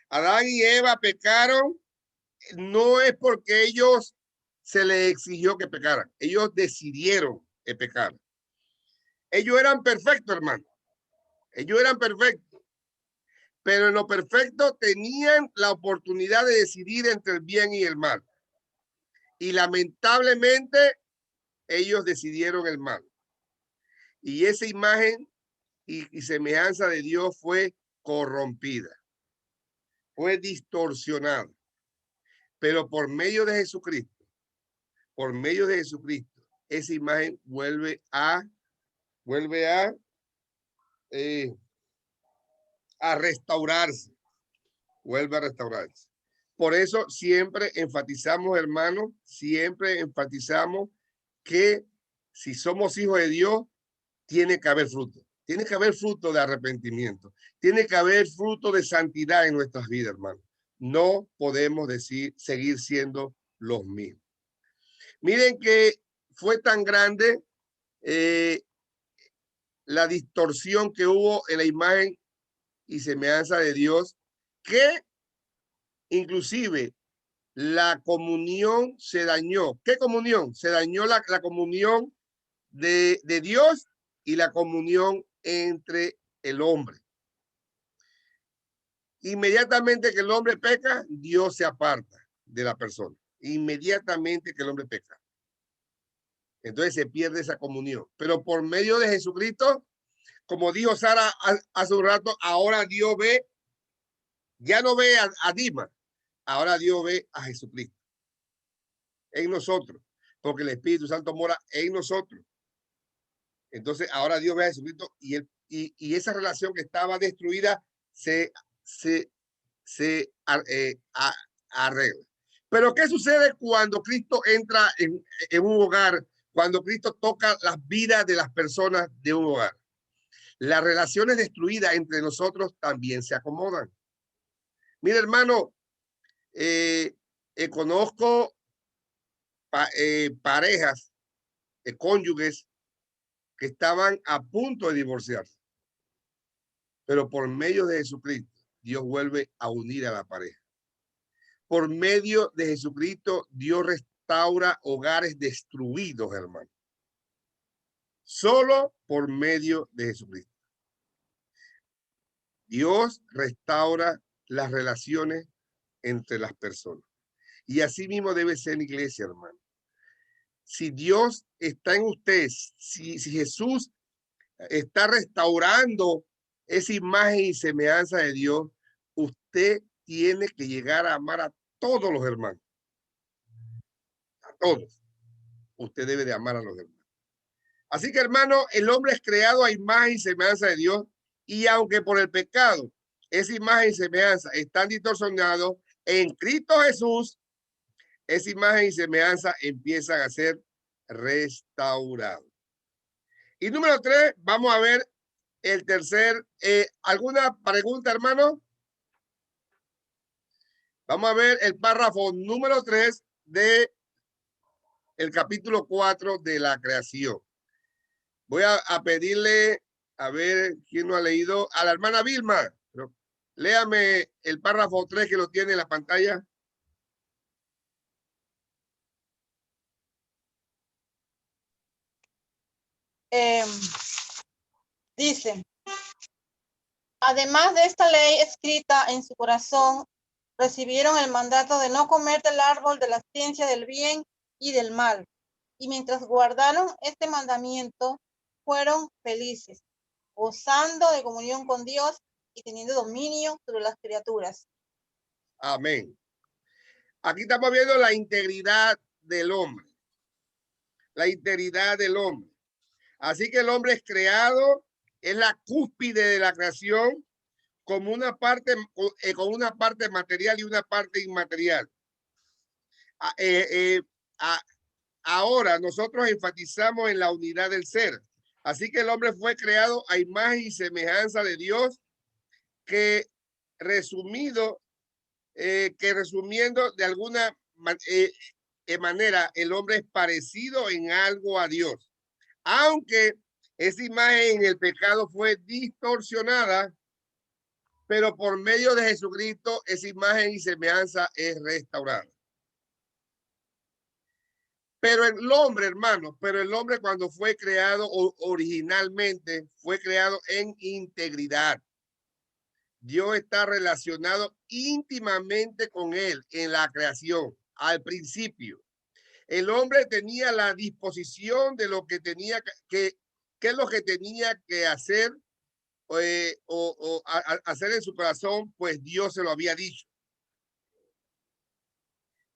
Adán y Eva pecaron, no es porque ellos se les exigió que pecaran. Ellos decidieron pecar. Ellos eran perfectos, hermano. Ellos eran perfectos. Pero en lo perfecto tenían la oportunidad de decidir entre el bien y el mal. Y lamentablemente ellos decidieron el mal. Y esa imagen y semejanza de Dios fue corrompida. Fue distorsionada. Pero por medio de Jesucristo, esa imagen vuelve a restaurarse. Vuelve a restaurarse. Por eso siempre enfatizamos, hermanos, que si somos hijos de Dios, tiene que haber fruto. Tiene que haber fruto de arrepentimiento. Tiene que haber fruto de santidad en nuestras vidas, hermanos. No podemos seguir siendo los mismos. Miren que fue tan grande la distorsión que hubo en la imagen y semejanza de Dios, que inclusive la comunión se dañó. ¿Qué comunión? Se dañó la comunión de Dios y la comunión entre el hombre. Inmediatamente que el hombre peca, Dios se aparta de la persona. Inmediatamente que el hombre peca. Entonces se pierde esa comunión. Pero por medio de Jesucristo, como dijo Sara hace un rato, ahora Dios ve, ya no ve a Dima, ahora Dios ve a Jesucristo en nosotros, porque el Espíritu Santo mora en nosotros. Entonces ahora Dios ve a Jesucristo y esa relación que estaba destruida se arregla. Pero ¿qué sucede cuando Cristo entra en un hogar? Cuando Cristo toca las vidas de las personas de un hogar. Las relaciones destruidas entre nosotros también se acomodan. Mira, hermano, conozco parejas, cónyuges que estaban a punto de divorciarse. Pero por medio de Jesucristo, Dios vuelve a unir a la pareja. Por medio de Jesucristo, Dios restaura hogares destruidos, hermano. Solo por medio de Jesucristo. Dios restaura las relaciones entre las personas. Y así mismo debe ser en iglesia, hermano. Si Dios está en usted, si Jesús está restaurando esa imagen y semejanza de Dios, usted tiene que llegar a amar a todos los hermanos. A todos. Usted debe de amar a los hermanos. Así que, hermano, el hombre es creado a imagen y semejanza de Dios, y aunque por el pecado esa imagen y semejanza están distorsionados, en Cristo Jesús, esa imagen y semejanza empiezan a ser restaurados. Y número 3, vamos a ver el tercer. ¿Alguna pregunta, hermano? Vamos a ver el párrafo número 3 de el capítulo 4 de la creación. Voy a pedirle, a ver quién no ha leído, a la hermana Vilma. Léame el párrafo 3 que lo tiene en la pantalla. Dice, además de esta ley escrita en su corazón, recibieron el mandato de no comer del árbol de la ciencia del bien y del mal. Y mientras guardaron este mandamiento, fueron felices, gozando de comunión con Dios y teniendo dominio sobre las criaturas. Amén. Aquí estamos viendo la integridad del hombre. La integridad del hombre. Así que el hombre es creado, es la cúspide de la creación, como una parte, con una parte material y una parte inmaterial. Ahora nosotros enfatizamos en la unidad del ser. Así que el hombre fue creado a imagen y semejanza de Dios, que resumiendo de alguna manera, el hombre es parecido en algo a Dios. Aunque esa imagen en el pecado fue distorsionada, pero por medio de Jesucristo esa imagen y semejanza es restaurada. Pero el hombre, hermano, cuando fue creado originalmente, fue creado en integridad. Dios está relacionado íntimamente con él en la creación, al principio. El hombre tenía la disposición de lo que tenía qué es lo que tenía que hacer hacer en su corazón, pues Dios se lo había dicho.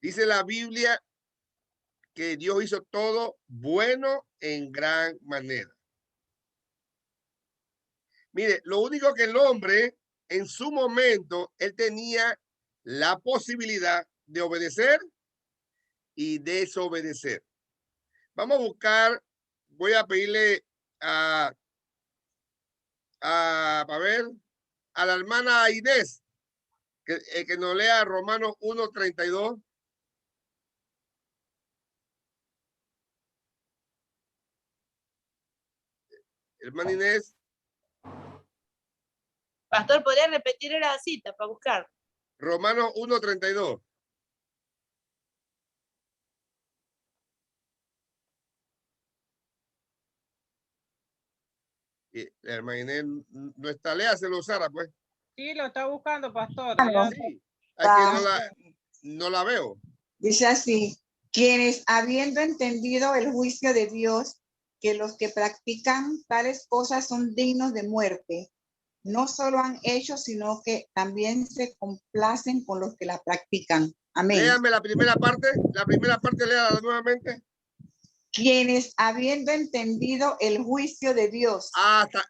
Dice la Biblia que Dios hizo todo bueno en gran manera. Mire, lo único que el hombre en su momento, él tenía la posibilidad de obedecer y desobedecer. Vamos a buscar, voy a pedirle a ver, a la hermana Inés, que nos lea Romanos 1:32. Hermana Inés. Pastor, ¿podría repetir la cita para buscar? Romanos 1:32. La hermana Inés no está, léaselo, Sara, pues. Sí, lo está buscando, pastor. Sí, aquí no la veo. Dice así, quienes habiendo entendido el juicio de Dios, que los que practican tales cosas son dignos de muerte, no solo han hecho, sino que también se complacen con los que la practican. Amén. Léame la primera parte léala nuevamente. Quienes habiendo entendido el juicio de Dios. Hasta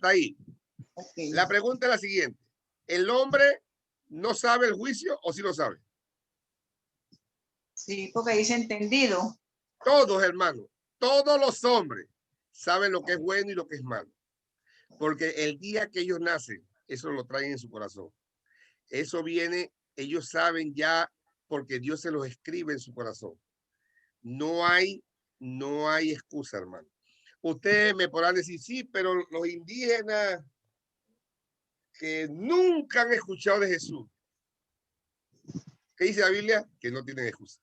ahí. Okay. La pregunta es la siguiente. ¿El hombre no sabe el juicio o sí lo sabe? Sí, porque dice entendido. Todos, hermanos, todos los hombres saben lo que es bueno y lo que es malo. Porque el día que ellos nacen, eso lo traen en su corazón. Eso viene, ellos saben ya porque Dios se los escribe en su corazón. No hay excusa, hermano. Ustedes me podrán decir, sí, pero los indígenas que nunca han escuchado de Jesús, ¿qué dice la Biblia? Que no tienen excusa.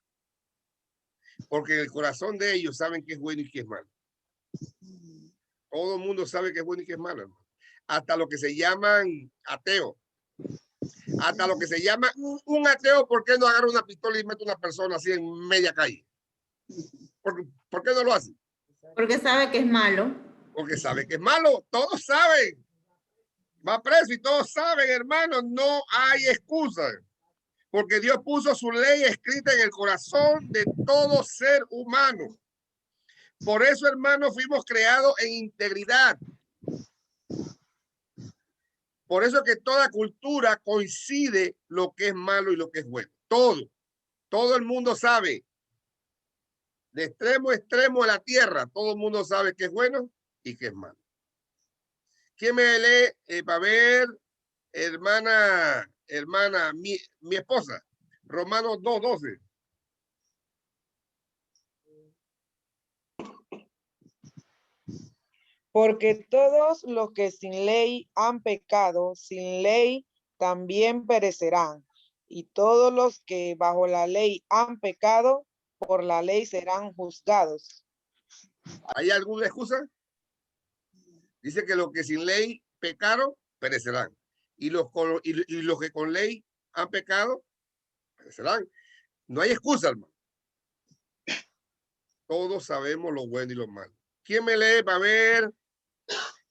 Porque en el corazón de ellos saben qué es bueno y qué es malo. Todo el mundo sabe qué es bueno y qué es malo, hermano. Hasta lo que se llaman ateos. Hasta lo que se llama un ateo, ¿por qué no agarra una pistola y mete a una persona así en media calle? ¿Por qué no lo hace? Porque sabe que es malo. Porque sabe que es malo. Todos saben. Va preso y todos saben, hermano. No hay excusa. Porque Dios puso su ley escrita en el corazón de todo ser humano. Por eso, hermano, fuimos creados en integridad. Por eso que toda cultura coincide lo que es malo y lo que es bueno. Todo el mundo sabe. De extremo a extremo de la tierra, todo el mundo sabe qué es bueno y qué es malo. ¿Quién me lee para ver, hermana, mi esposa? Romanos 2:12. Porque todos los que sin ley han pecado, sin ley también perecerán. Y todos los que bajo la ley han pecado, por la ley serán juzgados. ¿Hay alguna excusa? Dice que los que sin ley pecaron, perecerán. Y los que con ley han pecado, perecerán. No hay excusa, hermano. Todos sabemos lo bueno y lo malo. ¿Quién me lee para ver?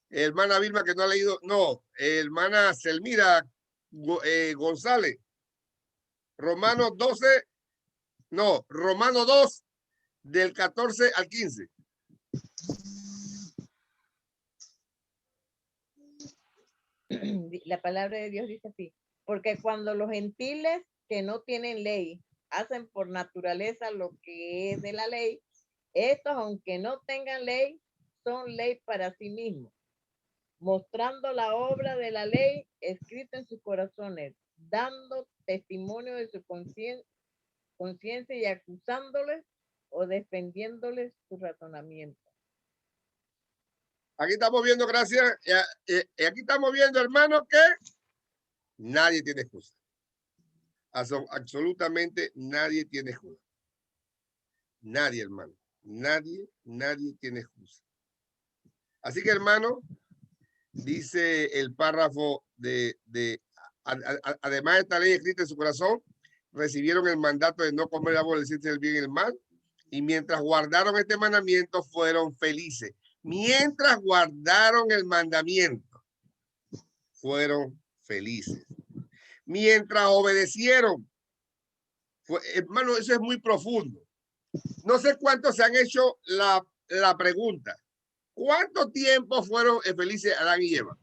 Hermana Vilma, que no ha leído. No, hermana Selmira González. Romanos 12. No, Romanos 2, del 14 al 15. La palabra de Dios dice así, porque cuando los gentiles que no tienen ley hacen por naturaleza lo que es de la ley, estos, aunque no tengan ley, son ley para sí mismos, mostrando la obra de la ley escrita en sus corazones, dando testimonio de su conciencia y acusándoles o defendiéndoles su razonamiento. Aquí estamos viendo, gracias. Aquí estamos viendo, hermano, que Nadie tiene excusa. Absolutamente nadie tiene excusa. Nadie, hermano. Nadie tiene excusa. Así que, hermano, dice el párrafo además de esta ley escrita en su corazón, recibieron el mandato de no comer el árbol del ciencia del bien y el mal, y mientras guardaron este mandamiento fueron felices. Mientras guardaron el mandamiento, fueron felices. Mientras obedecieron, hermano, eso es muy profundo. No sé cuántos se han hecho la pregunta. ¿Cuánto tiempo fueron felices Adán y Eva?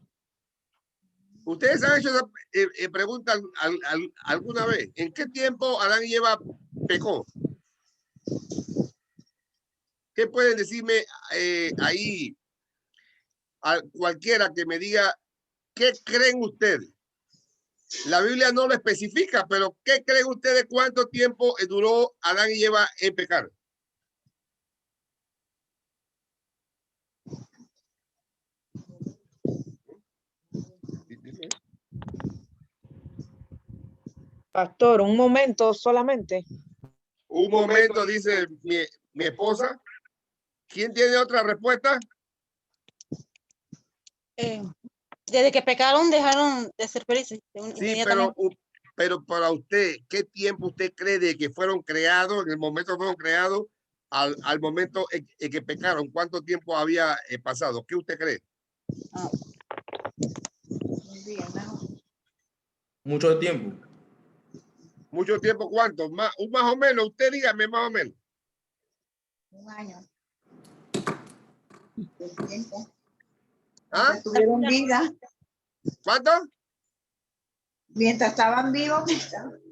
¿Ustedes han hecho esa pregunta alguna vez? ¿En qué tiempo Adán y Eva pecó? ¿Qué pueden decirme ahí a cualquiera que me diga qué creen ustedes? La Biblia no lo especifica, pero ¿qué creen ustedes cuánto tiempo duró Adán y Eva en pecar? Pastor, un momento solamente. Un momento, dice mi esposa. ¿Quién tiene otra respuesta? Desde que pecaron, dejaron de ser felices. Sí, pero para usted, ¿qué tiempo usted cree de que fueron creados, en el momento que fueron creados, al momento en que pecaron? ¿Cuánto tiempo había pasado? ¿Qué usted cree? Mucho tiempo. ¿Mucho tiempo cuánto? Más o menos, usted dígame más o menos. Un año. De tiempo. ¿Ah? Tuvieron vida. ¿Cuánto? Mientras estaban vivos.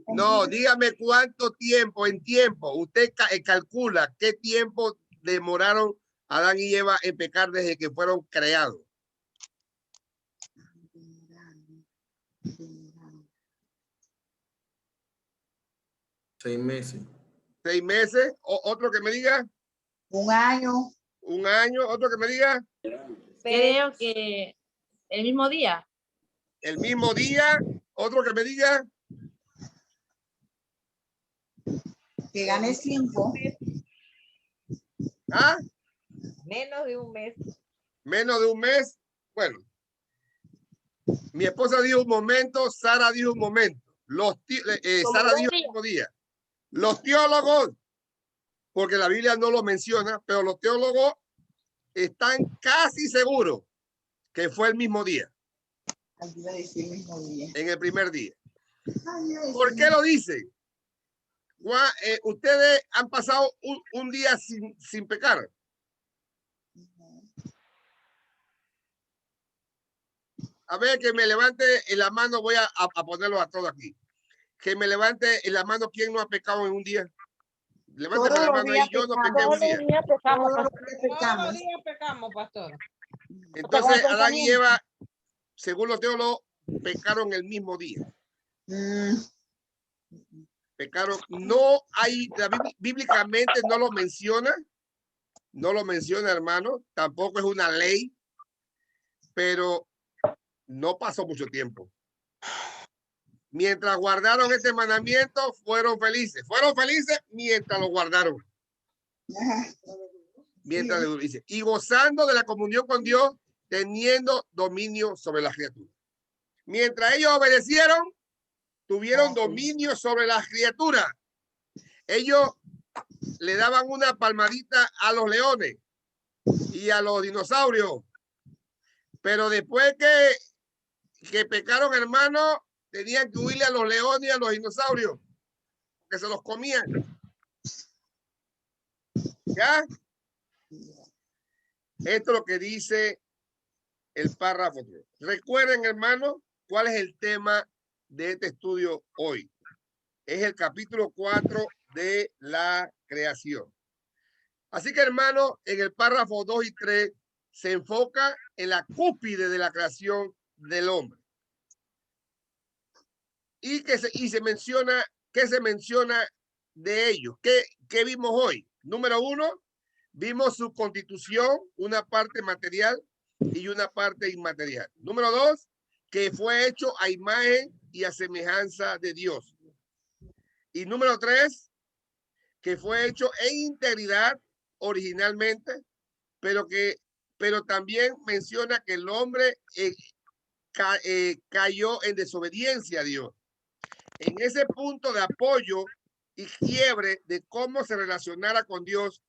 No, dígame cuánto tiempo, en tiempo. Usted calcula qué tiempo demoraron Adán y Eva en pecar desde que fueron creados. Seis meses. 6 meses. ¿Otro que me diga? Un año. Un año. ¿Otro que me diga? Creo que el mismo día. El mismo día. ¿Otro que me diga? Que gane 5. ¿Ah? Menos de un mes. Menos de un mes. Bueno. Mi esposa dijo un momento, Sara dijo un momento. Sara dijo el mismo día. Los teólogos, porque la Biblia no lo menciona, pero los teólogos están casi seguros que fue el mismo día. En el primer día. ¿Por qué lo dicen? Ustedes han pasado un día sin pecar. A ver, que me levante en la mano, voy a ponerlo a todo aquí. Que me levante en la mano quién no ha pecado en un día. Levánteme la mano ahí, yo no pequé un día. Todos los días pecamos, pastor. Entonces, Adán y Eva, según los teólogos, pecaron el mismo día. Pecaron, no hay, bíblicamente no lo menciona, hermano, tampoco es una ley, pero no pasó mucho tiempo. Mientras guardaron este mandamiento, fueron felices. Fueron felices mientras lo guardaron. Mientras le dice, y gozando de la comunión con Dios, teniendo dominio sobre las criaturas. Mientras ellos obedecieron, tuvieron dominio sobre las criaturas. Ellos le daban una palmadita a los leones y a los dinosaurios. Pero después que pecaron, hermano, tenían que huirle a los leones y a los dinosaurios, que se los comían. ¿Ya? Esto es lo que dice el párrafo. Recuerden, hermano, cuál es el tema de este estudio hoy. Es el capítulo 4 de la creación. Así que, hermano, en el párrafo 2 y 3 se enfoca en la cúspide de la creación del hombre. Y se menciona, ¿qué se menciona de ellos? ¿Qué vimos hoy? Número 1, vimos su constitución, una parte material y una parte inmaterial. Número 2, que fue hecho a imagen y a semejanza de Dios. Y número 3, que fue hecho en integridad originalmente, pero también menciona que el hombre cayó en desobediencia a Dios. En ese punto de apoyo y quiebre de cómo se relacionara con Dios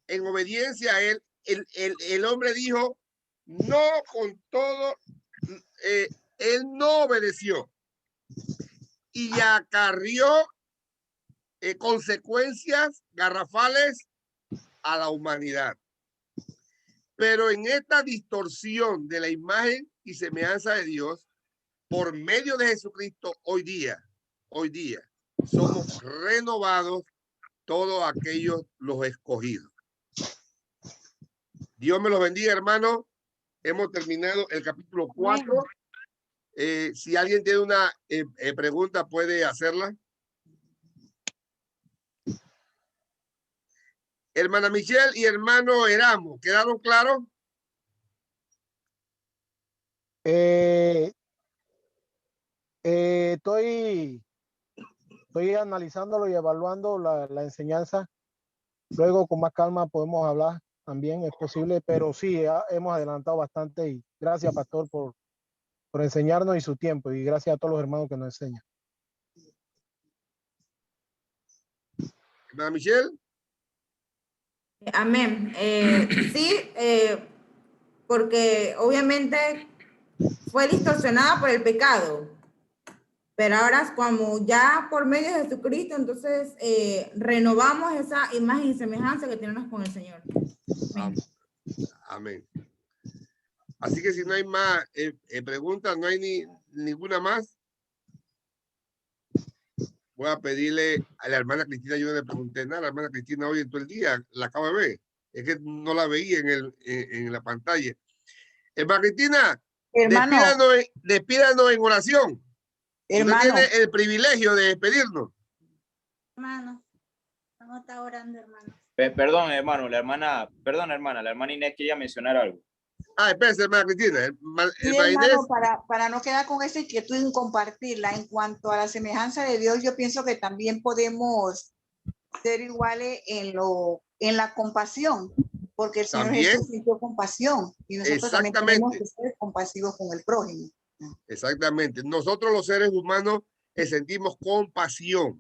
en obediencia a él, el hombre dijo, no con todo, él no obedeció y acarrió consecuencias garrafales a la humanidad. Pero en esta distorsión de la imagen y semejanza de Dios, por medio de Jesucristo, hoy día, somos renovados todos aquellos los escogidos. Dios me los bendiga, hermano. Hemos terminado el capítulo 4. Si alguien tiene una pregunta, puede hacerla. Hermana Michelle y hermano Eramo, ¿quedaron claros? Estoy analizándolo y evaluando la enseñanza. Luego con más calma podemos hablar también, es posible, pero sí, hemos adelantado bastante y gracias, pastor, por enseñarnos y su tiempo, y gracias a todos los hermanos que nos enseñan. Hermana Michelle. Amén. Sí, porque obviamente fue distorsionada por el pecado, pero ahora como ya por medio de Jesucristo, entonces renovamos esa imagen y semejanza que tenemos con el Señor. Amén. Amén. Así que si no hay más preguntas, no hay ninguna más, voy a pedirle a la hermana Cristina, yo no le pregunté nada a la hermana Cristina hoy en todo el día, la acabo de ver, es que no la veía en la pantalla. Hermana Cristina, despídanos en oración. Usted tiene el privilegio de despedirnos. Hermano, vamos a estar orando, hermano. Perdón, hermano, la hermana Inés quería mencionar algo. Espérese, hermana Cristina. Sí, hermano, para no quedar con esa inquietud en compartirla, en cuanto a la semejanza de Dios, yo pienso que también podemos ser iguales en la compasión, porque el Señor Jesús sintió compasión y nosotros también tenemos que ser compasivos con el prójimo. Exactamente. Nosotros los seres humanos sentimos compasión.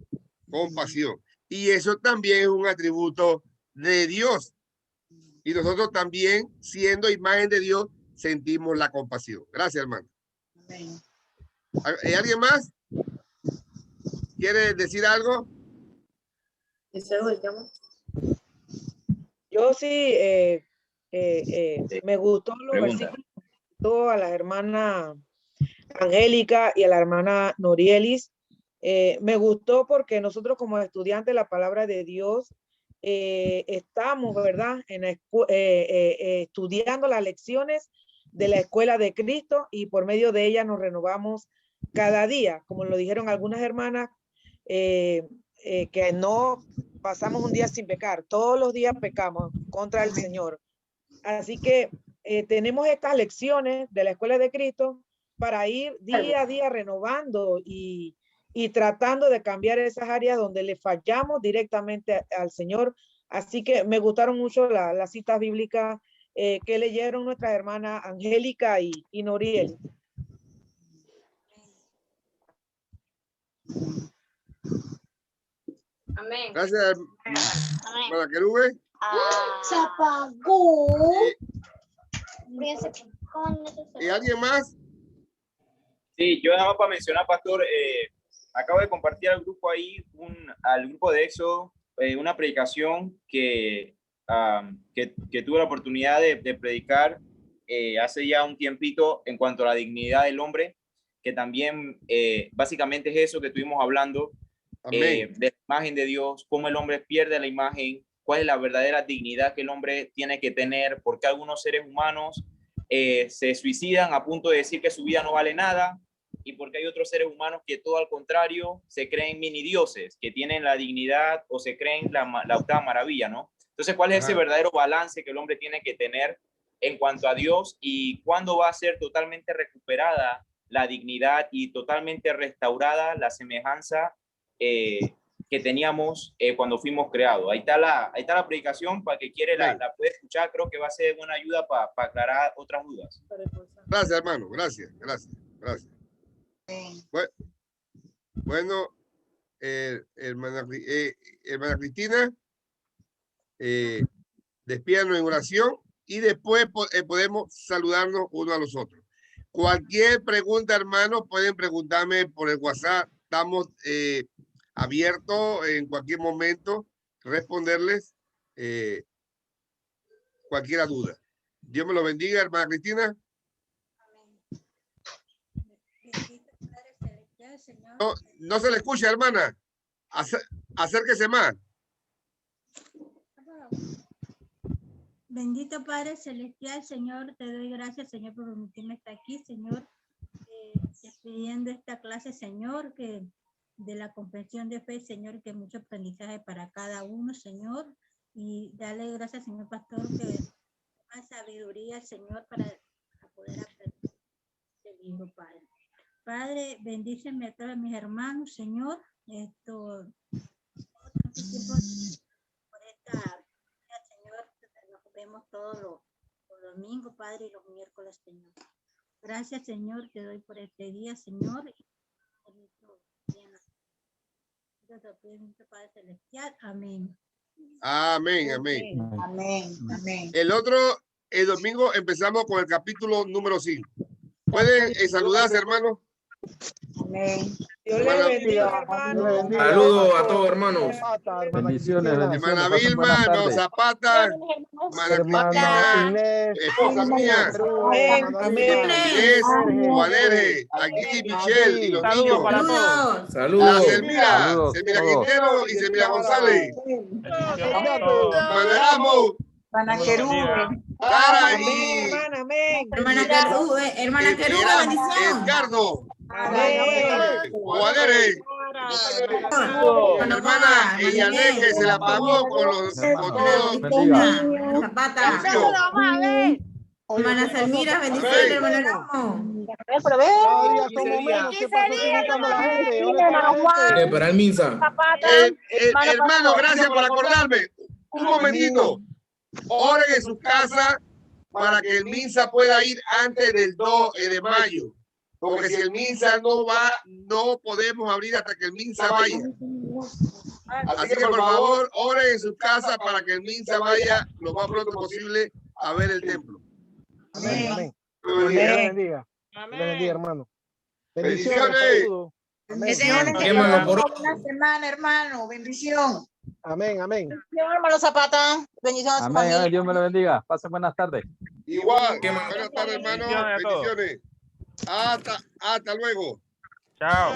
Y eso también es un atributo de Dios. Y nosotros también, siendo imagen de Dios, sentimos la compasión. Gracias, hermano. ¿Hay alguien más? ¿Quiere decir algo? Yo sí, me gustó los versículos a la hermana Angélica y a la hermana Norielis. Me gustó porque nosotros como estudiantes de la palabra de Dios estamos, ¿verdad?, estudiando las lecciones de la escuela de Cristo, y por medio de ella nos renovamos cada día, como lo dijeron algunas hermanas, que no pasamos un día sin pecar, todos los días pecamos contra el Señor. Así que tenemos estas lecciones de la escuela de Cristo para ir día a día renovando y tratando de cambiar esas áreas donde le fallamos directamente al Señor. Así que me gustaron mucho las citas bíblicas que leyeron nuestras hermanas Angélica y Noriel. Amén. Gracias, hermana Querube. Se apagó. ¿Y alguien más? Sí, yo nada más para mencionar, pastor, acabo de compartir al grupo ahí, al grupo de Éxodo, una predicación que tuve la oportunidad de predicar hace ya un tiempito en cuanto a la dignidad del hombre, que también básicamente es eso que estuvimos hablando, de la imagen de Dios, cómo el hombre pierde la imagen, cuál es la verdadera dignidad que el hombre tiene que tener, porque algunos seres humanos se suicidan a punto de decir que su vida no vale nada, y porque hay otros seres humanos que todo al contrario se creen mini dioses, que tienen la dignidad o se creen la octava maravilla, ¿no? Entonces, ¿cuál es ese verdadero balance que el hombre tiene que tener en cuanto a Dios, y cuándo va a ser totalmente recuperada la dignidad y totalmente restaurada la semejanza que teníamos cuando fuimos creados. Ahí está la predicación, para que quiere la puede escuchar. Creo que va a ser buena ayuda para aclarar otras dudas. Gracias, hermano. Gracias. Bueno, hermana Cristina, despídanos en oración y después podemos saludarnos uno a los otros. Cualquier pregunta, hermanos, pueden preguntarme por el WhatsApp. Estamos abiertos en cualquier momento responderles cualquier duda. Dios me lo bendiga, hermana Cristina. No se le escucha, hermana. Acérquese más. Bendito Padre Celestial, Señor, te doy gracias, Señor, por permitirme estar aquí, Señor, despidiendo esta clase, Señor, que de la comprensión de fe, Señor, que mucho aprendizaje para cada uno, Señor, y darle gracias, Señor Pastor, que más sabiduría, Señor, para poder aprender este libro, Padre. Padre, bendíceme a todos mis hermanos, Señor, por esta, Señor, nos vemos todos los domingos, Padre, y los miércoles, Señor. Gracias, Señor, te doy por este día, Señor. Padre Celestial, amén. Amén, amén. Amén, amén. El domingo empezamos con el capítulo número 5. ¿Pueden saludarse, hermanos? Amén. Dios le bendiga, hermano. Saludos a todos, hermanos. Bendiciones, Hermana pasen Vilma, buenas hermano tardes. Zapata, hermana Cristina, esposa mía, Inés, Juanerje, aquí, Michelle y los niños. La Saludos. Selmira Quintero y Selmira González. Mandaramos. Hermana Querube. Cara Amén, y hermana, amén. Hermana Querube, bendición. Edgardo. Amén. Juanerje. Hermana Yané, que se la pagó con todo. Bendiga. Zapata. Hermana Selmira, bendiciones, hermano Ramo. Para el Minsa. Hermano, gracias por acordarme. Un momentito. Oren en su casa para que el MINSA pueda ir antes del 2 de mayo. Porque si el MINSA no va, no podemos abrir hasta que el MINSA vaya. Así que por favor, oren en su casa para que el MINSA vaya lo más pronto posible a ver el templo. Amén, amén. Dios Dios le bendiga. bendiga. Dios le bendiga, hermano. Bendiciones. Saludos. Amén. Buena semana, hermano. Bendición. Amén, amén. Bendición, hermano Zapata. Bendiciones a su Amén, familia. amén. Dios me lo bendiga. Pasen buenas tardes. Igual. Buenas tardes, hermano. Bendiciones a todos. Bendiciones. Hasta luego. Chao.